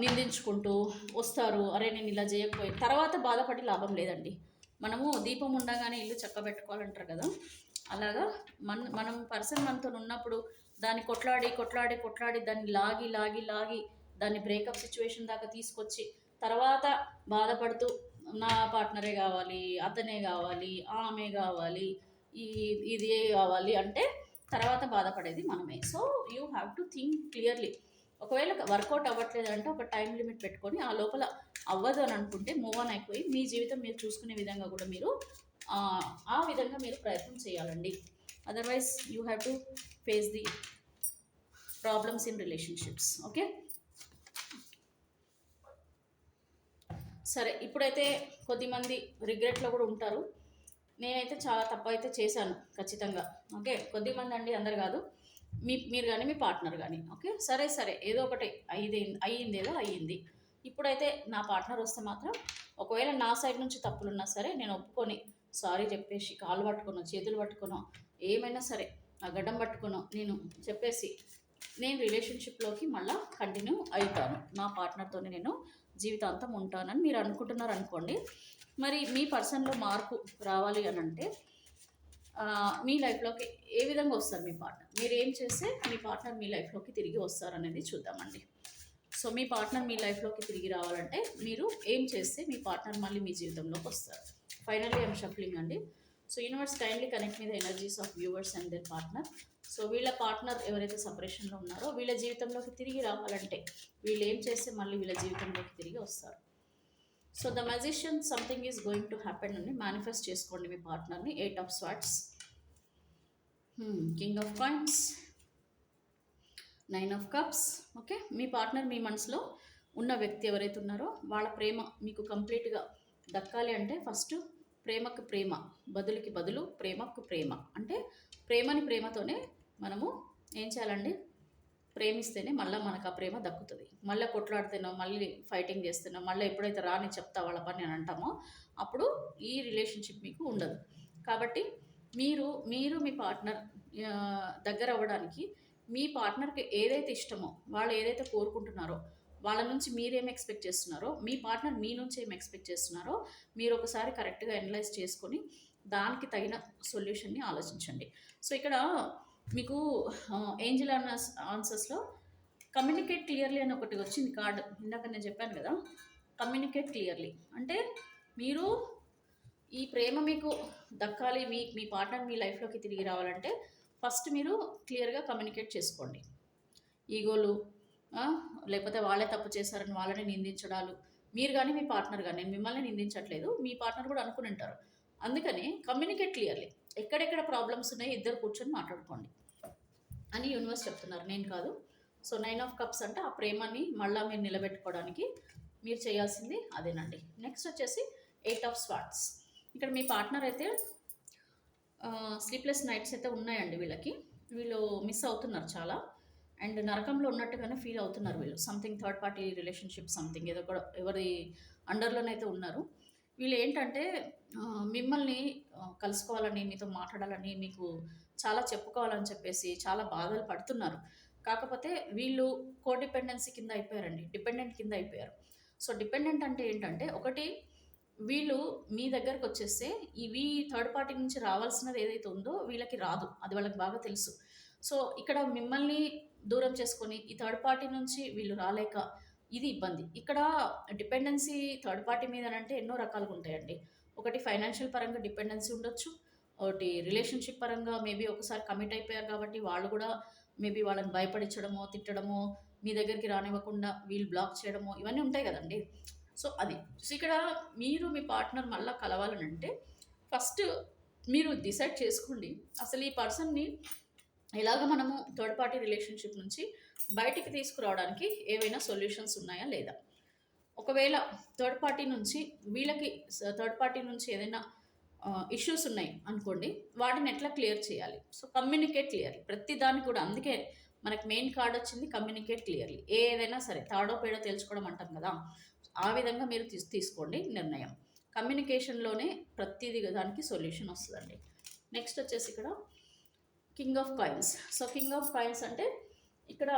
నిందించుకుంటూ వస్తారు. అరే! నేను ఇలా చేయకపోయాను. తర్వాత బాధపడి లాభం లేదండి. మనము దీపం ఉండగానే ఇల్లు చక్కబెట్టుకోవాలంటారు కదా! అలాగా మనం పర్సన్ మనతోనున్నప్పుడు దాన్ని కొట్లాడి, కొట్లాడి, కొట్లాడి దాన్ని లాగి, లాగి, లాగి దాన్ని బ్రేకప్ సిట్యుయేషన్ దాకా తీసుకొచ్చి తర్వాత బాధపడుతూ నా పార్ట్నరే కావాలి, అతనే కావాలి, ఆమె కావాలి, ఈ ఇదే కావాలి అంటే తర్వాత బాధపడేది మనమే. So, you have to think clearly. ఒకవేళ వర్కౌట్ అవ్వట్లేదంటే ఒక టైం లిమిట్ పెట్టుకొని ఆ లోపల అవ్వదు అని అనుకుంటే మూవ్ ఆన్ అయిపోయి మీ జీవితం మీరు చూసుకునే విధంగా కూడా మీరు ఆ విధంగా మీరు ప్రయత్నం చేయాలండి. Otherwise you have to face the problems in relationships. Okay. సరే, ఇప్పుడైతే కొద్దిమంది రిగ్రెట్‌లో కూడా ఉంటారు. నేనైతే చాలా తప్పైతే చేశాను ఖచ్చితంగా. ఓకే. కొద్దిమంది అండి, అందరు కాదు. మీరు గాని, మీ పార్ట్నర్ గాని. ఓకే. సరే, సరే ఏదో ఒకటి అయ్యిందేదో అయ్యింది. ఇప్పుడైతే నా పార్ట్నర్ వస్తే మాత్రం ఒకవేళ నా సైడ్ నుంచి తప్పులున్నా సరే నేను ఒప్పుకొని సారీ చెప్పేసి కాళ్ళు పట్టుకునో, చేతులు పట్టుకునో, ఏమైనా సరే ఆ గడ్డం పట్టుకునో నేను చెప్పేసి నేను రిలేషన్‌షిప్‌లోకి మళ్ళా కంటిన్యూ అయితాను. నా పార్ట్నర్‌తోనే నేను జీవితాంతం ఉంటానని మీరు అనుకుంటున్నారనుకోండి. మరి మీ పర్సన్‌లో మార్పు రావాలి అనంటే మీ లైఫ్‌లోకి ఏ విధంగా వస్తారు మీ పార్ట్నర్? మీరేం చేస్తే మీ పార్ట్నర్ మీ లైఫ్‌లోకి తిరిగి వస్తారనేది చూద్దామండి. సో, మీ పార్ట్నర్ మీ లైఫ్‌లోకి తిరిగి రావాలంటే మీరు ఏం చేస్తే మీ పార్ట్నర్ మళ్ళీ మీ జీవితంలోకి వస్తారు? ఫైనల్లీ ఐయామ్ షఫ్లింగ్ అండి. So, universe kindly connect me the energies of viewers and their partner. So, వీళ్ళ పార్ట్నర్ ఎవరైతే సెపరేషన్‌లో ఉన్నారో వీళ్ళ జీవితంలోకి తిరిగి రావాలంటే వీళ్ళు ఏం చేస్తే మళ్ళీ వీళ్ళ జీవితంలోకి తిరిగి వస్తారు? So, the magician something is going to happen అని మేనిఫెస్ట్ చేసుకోండి మీ పార్ట్నర్‌ని. 8 of swords, king of coins, 9 of cups. Okay. మీ పార్ట్నర్ మీ మనసులో ఉన్న వ్యక్తి ఎవరైతే ఉన్నారో వాళ్ళ ప్రేమ మీకు కంప్లీట్‌గా దక్కాలి అంటే ఫస్ట్ ప్రేమకు ప్రేమ, బదులుకి బదులు ప్రేమకు ప్రేమ. అంటే ప్రేమని ప్రేమతోనే మనము ఏం చేయాలండి? ప్రేమిస్తేనే మళ్ళీ మనకు ఆ ప్రేమ దక్కుతుంది. మళ్ళీ కొట్లాడితేనో, మళ్ళీ ఫైటింగ్ చేస్తేనో, మళ్ళీ ఎప్పుడైతే రాని చెప్తా వాళ్ళ పని అని అంటామో అప్పుడు ఈ రిలేషన్షిప్ మీకు ఉండదు. కాబట్టి మీరు మీ పార్ట్నర్ దగ్గర అవ్వడానికి మీ పార్ట్నర్కి ఏదైతే ఇష్టమో, వాళ్ళు ఏదైతే కోరుకుంటున్నారో, వాళ్ళ నుంచి మీరేం ఎక్స్పెక్ట్ చేస్తున్నారో, మీ పార్ట్నర్ మీ నుంచి ఏం ఎక్స్పెక్ట్ చేస్తున్నారో మీరు ఒకసారి కరెక్ట్గా అనలైజ్ చేసుకొని దానికి తగిన సొల్యూషన్ని ఆలోచించండి. సో, ఇక్కడ మీకు ఏంజిల్ ఆన్సర్స్లో కమ్యూనికేట్ క్లియర్లీ అని ఒకటి వచ్చింది కార్డు. ఇందాక నేను చెప్పాను కదా, కమ్యూనికేట్ క్లియర్లీ అంటే మీరు ఈ ప్రేమ మీకు దక్కాలి, మీ పార్ట్నర్ మీ లైఫ్లోకి తిరిగి రావాలంటే ఫస్ట్ మీరు క్లియర్గా కమ్యూనికేట్ చేసుకోండి. ఈగోలు లేకపోతే వాళ్ళే తప్పు చేశారని వాళ్ళని నిందించడాలు, మీరు కానీ మీ పార్ట్నర్ కానీ, నేను మిమ్మల్ని నిందించట్లేదు, మీ పార్ట్నర్ కూడా అనుకుని ఉంటారు. అందుకని కమ్యూనికేట్ క్లియర్లీ. ఎక్కడెక్కడ ప్రాబ్లమ్స్ ఉన్నాయో ఇద్దరు కూర్చొని మాట్లాడుకోండి. అని యూనివర్స్ చెప్తున్నారు, నేను కాదు. సో 9 ఆఫ్ కప్స్ అంటే ఆ ప్రేమని మళ్ళీ మీరు నిలబెట్టుకోవడానికి మీరు చేయాల్సింది అదేనండి. నెక్స్ట్ వచ్చేసి 8 ఆఫ్ స్వార్డ్స్. ఇక్కడ మీ పార్ట్నర్ అయితే స్లీప్లెస్ నైట్స్ అయితే ఉన్నాయండి వీళ్ళకి. వీళ్ళు మిస్ అవుతున్నారు చాలా. అండ్ నరకంలో ఉన్నట్టుగానే ఫీల్ అవుతున్నారు వీళ్ళు. Something third party relationship something ఏదో కూడా ఎవరి అండర్లోనైతే ఉన్నారు. వీళ్ళు ఏంటంటే మిమ్మల్ని కలుసుకోవాలని, మీతో మాట్లాడాలని, మీకు చాలా చెప్పుకోవాలని చెప్పేసి చాలా బాధలు పడుతున్నారు. కాకపోతే వీళ్ళు కోడిపెండెన్సీ కింద అయిపోయారండి, డిపెండెంట్ కింద అయిపోయారు. సో డిపెండెంట్ అంటే ఏంటంటే ఒకటి, వీళ్ళు మీ దగ్గరకు వచ్చేస్తే ఇవి థర్డ్ పార్టీ నుంచి రావాల్సినది ఏదైతే ఉందో వీళ్ళకి రాదు, అది వాళ్ళకి బాగా తెలుసు. సో ఇక్కడ మిమ్మల్ని దూరం చేసుకొని ఈ థర్డ్ పార్టీ నుంచి వీళ్ళు రాలేక ఇది ఇబ్బంది. ఇక్కడ డిపెండెన్సీ థర్డ్ పార్టీ మీద అంటే ఎన్నో రకాలుగా ఉంటాయండి. ఒకటి ఫైనాన్షియల్ పరంగా డిపెండెన్సీ ఉండొచ్చు, ఒకటి రిలేషన్షిప్ పరంగా మేబీ ఒకసారి కమిట్ అయిపోయారు కాబట్టి వాళ్ళు కూడా మేబీ వాళ్ళని భయపడించడమో, తిట్టడమో, మీ దగ్గరికి రానివ్వకుండా వీళ్ళు బ్లాక్ చేయడమో, ఇవన్నీ ఉంటాయి కదండి. సో అది. సో ఇక్కడ మీరు మీ పార్ట్నర్ మళ్ళీ కలవాలని అంటే ఫస్ట్ మీరు డిసైడ్ చేసుకోండి, అసలు ఈ పర్సన్ని ఎలాగ మనము థర్డ్ పార్టీ రిలేషన్షిప్ నుంచి బయటికి తీసుకురావడానికి ఏవైనా సొల్యూషన్స్ ఉన్నాయా లేదా. ఒకవేళ థర్డ్ పార్టీ నుంచి వీళ్ళకి థర్డ్ పార్టీ నుంచి ఏదైనా ఇష్యూస్ ఉన్నాయి అనుకోండి, వాటిని ఎట్లా క్లియర్ చేయాలి. సో కమ్యూనికేట్ క్లియర్లీ ప్రతి దానికి కూడా. అందుకే మనకి మెయిన్ కార్డ్ వచ్చింది కమ్యూనికేట్ క్లియర్లీ. ఏదైనా సరే తాడో పేడో తెలుసుకోవడం అంటాం కదా, ఆ విధంగా మీరు తీసుకోండి నిర్ణయం. కమ్యూనికేషన్లోనే ప్రతిదీ దానికి సొల్యూషన్ వస్తుందండి. నెక్స్ట్ వచ్చేసి ఇక్కడ king of coins. So king of coins అంటే ఇక్కడ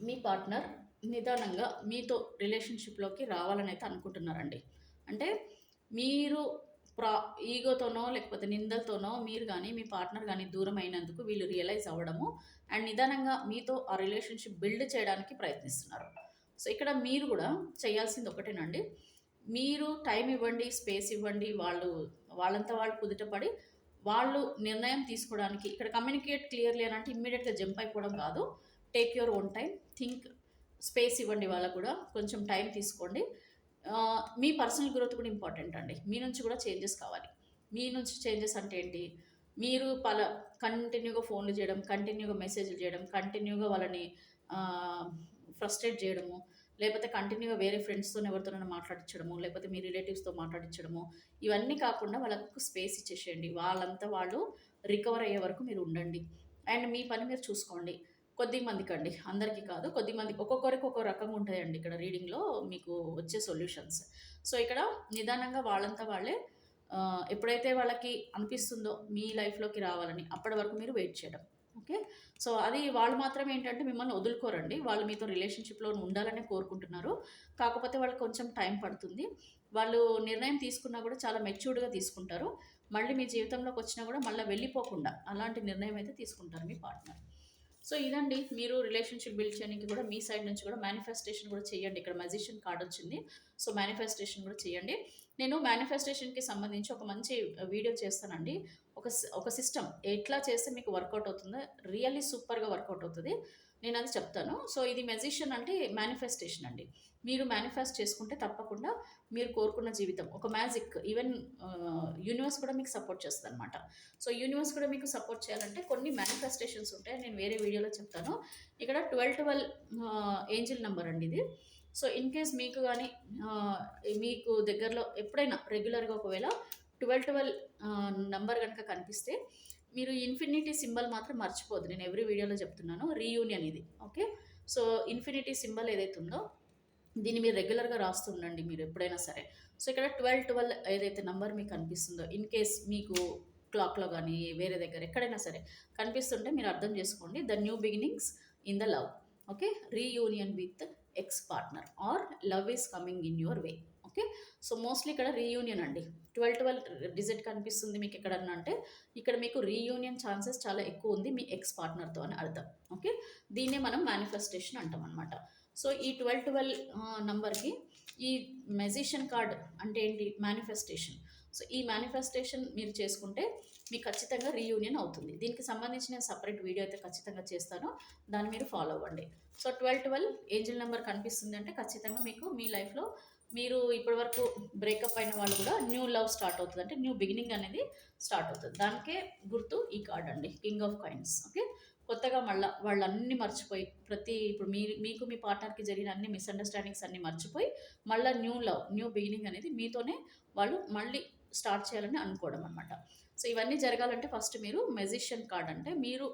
మీ పార్ట్నర్ నిదానంగా మీతో రిలేషన్షిప్లోకి రావాలని అయితే అనుకుంటున్నారండి. అంటే మీరు ఈగోతోనో లేకపోతే నిందలతోనో మీరు కానీ మీ పార్ట్నర్ కానీ దూరం అయినందుకు వీళ్ళు రియలైజ్ అవ్వడము అండ్ నిదానంగా మీతో ఆ రిలేషన్షిప్ బిల్డ్ చేయడానికి ప్రయత్నిస్తున్నారు. సో ఇక్కడ మీరు కూడా చేయాల్సింది ఒకటేనండి, మీరు టైం ఇవ్వండి, స్పేస్ ఇవ్వండి. వాళ్ళంతా వాళ్ళు కుదుటపడి వాళ్ళు నిర్ణయం తీసుకోవడానికి. ఇక్కడ కమ్యూనికేట్ క్లియర్లీ అని అంటే ఇమ్మీడియట్గా జంప్ అయిపోవడం కాదు. Take your own time, think, space ఇవ్వండి. వాళ్ళకు కూడా కొంచెం టైం తీసుకోండి. మీ పర్సనల్ గ్రోత్ కూడా ఇంపార్టెంట్ అండి. మీ నుంచి కూడా చేంజెస్ కావాలి. మీ నుంచి చేంజెస్ అంటే ఏంటి, మీరు కంటిన్యూగా ఫోన్లు చేయడం, కంటిన్యూగా మెసేజ్లు చేయడం, కంటిన్యూగా వాళ్ళని ఫ్రస్ట్రేట్ చేయడము, లేకపోతే కంటిన్యూగా వేరే ఫ్రెండ్స్తో ఎవరితోనైనా మాట్లాడించడము, లేకపోతే మీ రిలేటివ్స్తో మాట్లాడించడము, ఇవన్నీ కాకుండా వాళ్ళకు స్పేస్ ఇచ్చేసేయండి. వాళ్ళంతా వాళ్ళు రికవర్ అయ్యే వరకు మీరు ఉండండి. అండ్ మీ పని మీరు చూసుకోండి. కొద్దిమందికి అండి, అందరికీ కాదు, కొద్దిమందికి ఒక్కొక్కరికి ఒక్కో రకంగా ఉంటాయండి ఇక్కడ రీడింగ్లో మీకు వచ్చే సొల్యూషన్స్. సో ఇక్కడ నిదానంగా వాళ్ళంతా వాళ్ళే ఎప్పుడైతే వాళ్ళకి అనిపిస్తుందో మీ లైఫ్లోకి రావాలని, అప్పటి వరకు మీరు వెయిట్ చేయడం. ఓకే. సో అది వాళ్ళు మాత్రం ఏంటంటే మిమ్మల్ని వదులుకోరండి, వాళ్ళు మీతో రిలేషన్షిప్లో ఉండాలనే కోరుకుంటున్నారు. కాకపోతే వాళ్ళకి కొంచెం టైం పడుతుంది. వాళ్ళు నిర్ణయం తీసుకున్నా కూడా చాలా మెచ్యూర్డ్గా తీసుకుంటారు. మళ్ళీ మీ జీవితంలోకి వచ్చినా కూడా మళ్ళీ వెళ్ళిపోకుండా అలాంటి నిర్ణయం అయితే తీసుకుంటారు మీ పార్ట్నర్. సో ఇదండి, మీరు రిలేషన్షిప్ బిల్డ్ చేయడానికి కూడా మీ సైడ్ నుంచి కూడా మేనిఫెస్టేషన్ కూడా చేయండి. ఇక్కడ మ్యాజిషియన్ కార్డ్ వచ్చింది. సో మేనిఫెస్టేషన్ కూడా చేయండి. నేను మేనిఫెస్టేషన్కి సంబంధించి ఒక మంచి వీడియో చేస్తానండి. ఒక సిస్టమ్ ఎట్లా చేస్తే మీకు వర్కౌట్ అవుతుందో రియల్లీ సూపర్గా వర్కౌట్ అవుతుంది, నేను అది చెప్తాను. సో ఇది మ్యాజిషియన్ అంటే మేనిఫెస్టేషన్ అండి. మీరు మేనిఫెస్ట్ చేసుకుంటే తప్పకుండా మీరు కోరుకున్న జీవితం ఒక మ్యాజిక్. ఈవెన్ యూనివర్స్ కూడా మీకు సపోర్ట్ చేస్తుంది అనమాట. సో యూనివర్స్ కూడా మీకు సపోర్ట్ చేయాలంటే కొన్ని మేనిఫెస్టేషన్స్ ఉంటాయి, నేను వేరే వీడియోలో చెప్తాను. ఇక్కడ 1212 ఏంజిల్ నెంబర్ అండి ఇది. సో ఇన్ కేస్ మీకు కానీ మీకు దగ్గరలో ఎప్పుడైనా రెగ్యులర్గా ఒకవేళ 1212 నెంబర్ కనుక కనిపిస్తే మీరు ఇన్ఫినిటీ సింబల్ మాత్రం మర్చిపోద్దు, నేను ఎవ్రీ వీడియోలో చెప్తున్నాను. రీయూనియన్ ఇది. ఓకే. సో ఇన్ఫినిటీ సింబల్ ఏదైతే ఉందో దీన్ని మీరు రెగ్యులర్గా రాస్తుండండి మీరు ఎప్పుడైనా సరే. సో ఇక్కడ 1212 ఏదైతే నెంబర్ మీకు కనిపిస్తుందో, ఇన్ కేస్ మీకు క్లాక్లో కానీ వేరే దగ్గర ఎక్కడైనా సరే కనిపిస్తుంటే మీరు అర్థం చేసుకోండి, the new beginnings in the love. Okay. Reunion with X partner are love is coming in your way. Okay. So mostly ఇక్కడ రీయూనియన్ అండి. 1212 డిజిట్ కనిపిస్తుంది మీకు ఎక్కడన్నా అంటే ఇక్కడ మీకు రీయూనియన్ ఛాన్సెస్ చాలా ఎక్కువ ఉంది మీ ఎక్స్ పార్ట్నర్తో అని అర్థం. ఓకే. దీన్నే మనం మేనిఫెస్టేషన్ అంటాం అనమాట. సో ఈ 1212 నంబర్కి ఈ మ్యాజిషియన్ కార్డ్ అంటే ఏంటి, మేనిఫెస్టేషన్. సో ఈ మేనిఫెస్టేషన్ మీరు చేసుకుంటే మీకు ఖచ్చితంగా రీయూనియన్ అవుతుంది. దీనికి సంబంధించి నేను సపరేట్ వీడియో అయితే ఖచ్చితంగా చేస్తాను, దాన్ని మీరు ఫాలో అవ్వండి. సో 1212 ఏంజిల్ నెంబర్ కనిపిస్తుంది అంటే ఖచ్చితంగా మీకు మీ లైఫ్లో మీరు ఇప్పటివరకు బ్రేకప్ అయిన వాళ్ళు కూడా న్యూ లవ్ స్టార్ట్ అవుతుంది, అంటే న్యూ బిగినింగ్ అనేది స్టార్ట్ అవుతుంది. దానికే గుర్తు ఈ కార్డ్ అండి, కింగ్ ఆఫ్ కాయిన్స్. ఓకే. కొత్తగా మళ్ళా వాళ్ళన్నీ మర్చిపోయి ఇప్పుడు మీకు మీ పార్ట్నర్కి జరిగిన అన్ని మిస్అండర్స్టాండింగ్స్ అన్నీ మర్చిపోయి మళ్ళీ న్యూ లవ్, న్యూ బిగినింగ్ అనేది మీతోనే వాళ్ళు మళ్ళీ స్టార్ట్ చేయాలని అనుకోవడం అనమాట. సో ఇవన్నీ జరగాలంటే ఫస్ట్ మీరు మెజిషియన్ కార్డ్ అంటే మీరు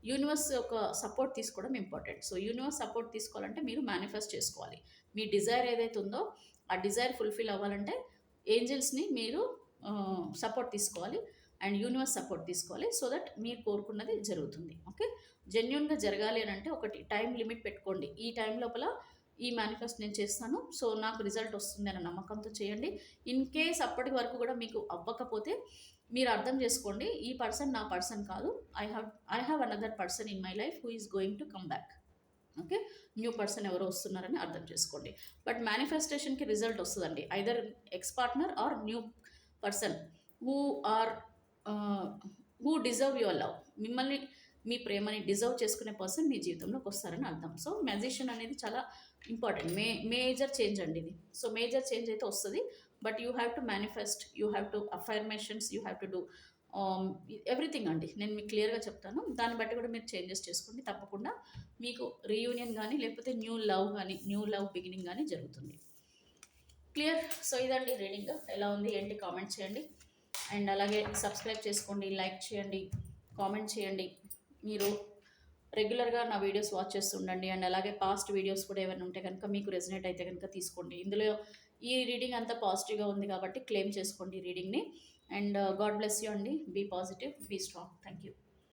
యూనివర్స్ ఒక సపోర్ట్ తీసుకోవడం ఇంపార్టెంట్. సో యూనివర్స్ సపోర్ట్ తీసుకోవాలంటే మీరు మేనిఫెస్ట్ చేసుకోవాలి. మీ డిజైర్ ఏదైతే ఉందో ఆ డిజైర్ ఫుల్ఫిల్ అవ్వాలంటే ఏంజల్స్ని మీరు సపోర్ట్ తీసుకోవాలి అండ్ యూనివర్స్ సపోర్ట్ తీసుకోవాలి. సో దట్ మీరు కోరుకున్నది జరుగుతుంది. ఓకే, జెన్యున్గా జరగాలి అని అంటే ఒకటి టైం లిమిట్ పెట్టుకోండి. ఈ టైం లోపల ఈ మేనిఫెస్ట్ నేను చేస్తాను, సో నాకు రిజల్ట్ వస్తుంది అన్న నమ్మకంతో చేయండి. ఇన్ కేస్ అప్పటి వరకు కూడా మీకు అవ్వకపోతే మీరు అర్థం చేసుకోండి, ఈ పర్సన్ నా పర్సన్ కాదు, I have another person in my life who is going to come back. Okay, new person ఎవరో వస్తున్నారని అర్థం చేసుకోండి. బట్ మేనిఫెస్టేషన్కి రిజల్ట్ వస్తుందండి either ex partner or new person who are who deserve your love. మిమ్మల్ని మీ ప్రేమని డిజర్వ్ చేసుకునే పర్సన్ మీ జీవితంలోకి వస్తారని అర్థం. సో మ్యాజిషియన్ అనేది చాలా ఇంపార్టెంట్, మేజర్ చేంజ్ అండి ఇది. సో మేజర్ చేంజ్ అయితే వస్తుంది, but you have to manifest, you have to affirmations, you have to do everything అండి. నేను మీకు క్లియర్గా చెప్తాను, దాన్ని బట్టి కూడా మీరు చేంజెస్ చేసుకోండి. తప్పకుండా మీకు రీయూనియన్ కానీ లేకపోతే న్యూ లవ్ బిగినింగ్ కానీ జరుగుతుంది. క్లియర్? సో ఇదండి రీడింగ్. ఎలా ఉంది ఏంటి కామెంట్ చేయండి. అండ్ అలాగే సబ్స్క్రైబ్ చేసుకోండి, లైక్ చేయండి, కామెంట్ చేయండి. మీరు రెగ్యులర్గా నా వీడియోస్ వాచ్ చేస్తుండండి. అండ్ అలాగే పాస్ట్ వీడియోస్ కూడా ఏమైనా ఉంటే కనుక మీకు రెజనేట్ అయితే కనుక తీసుకోండి. ఇందులో ఈ రీడింగ్ అంతా పాజిటివ్గా ఉంది కాబట్టి క్లెయిమ్ చేసుకోండి ఈ రీడింగ్ని. అండ్ గాడ్ బ్లెస్ యూ అండి. Be positive, be strong. Thank you.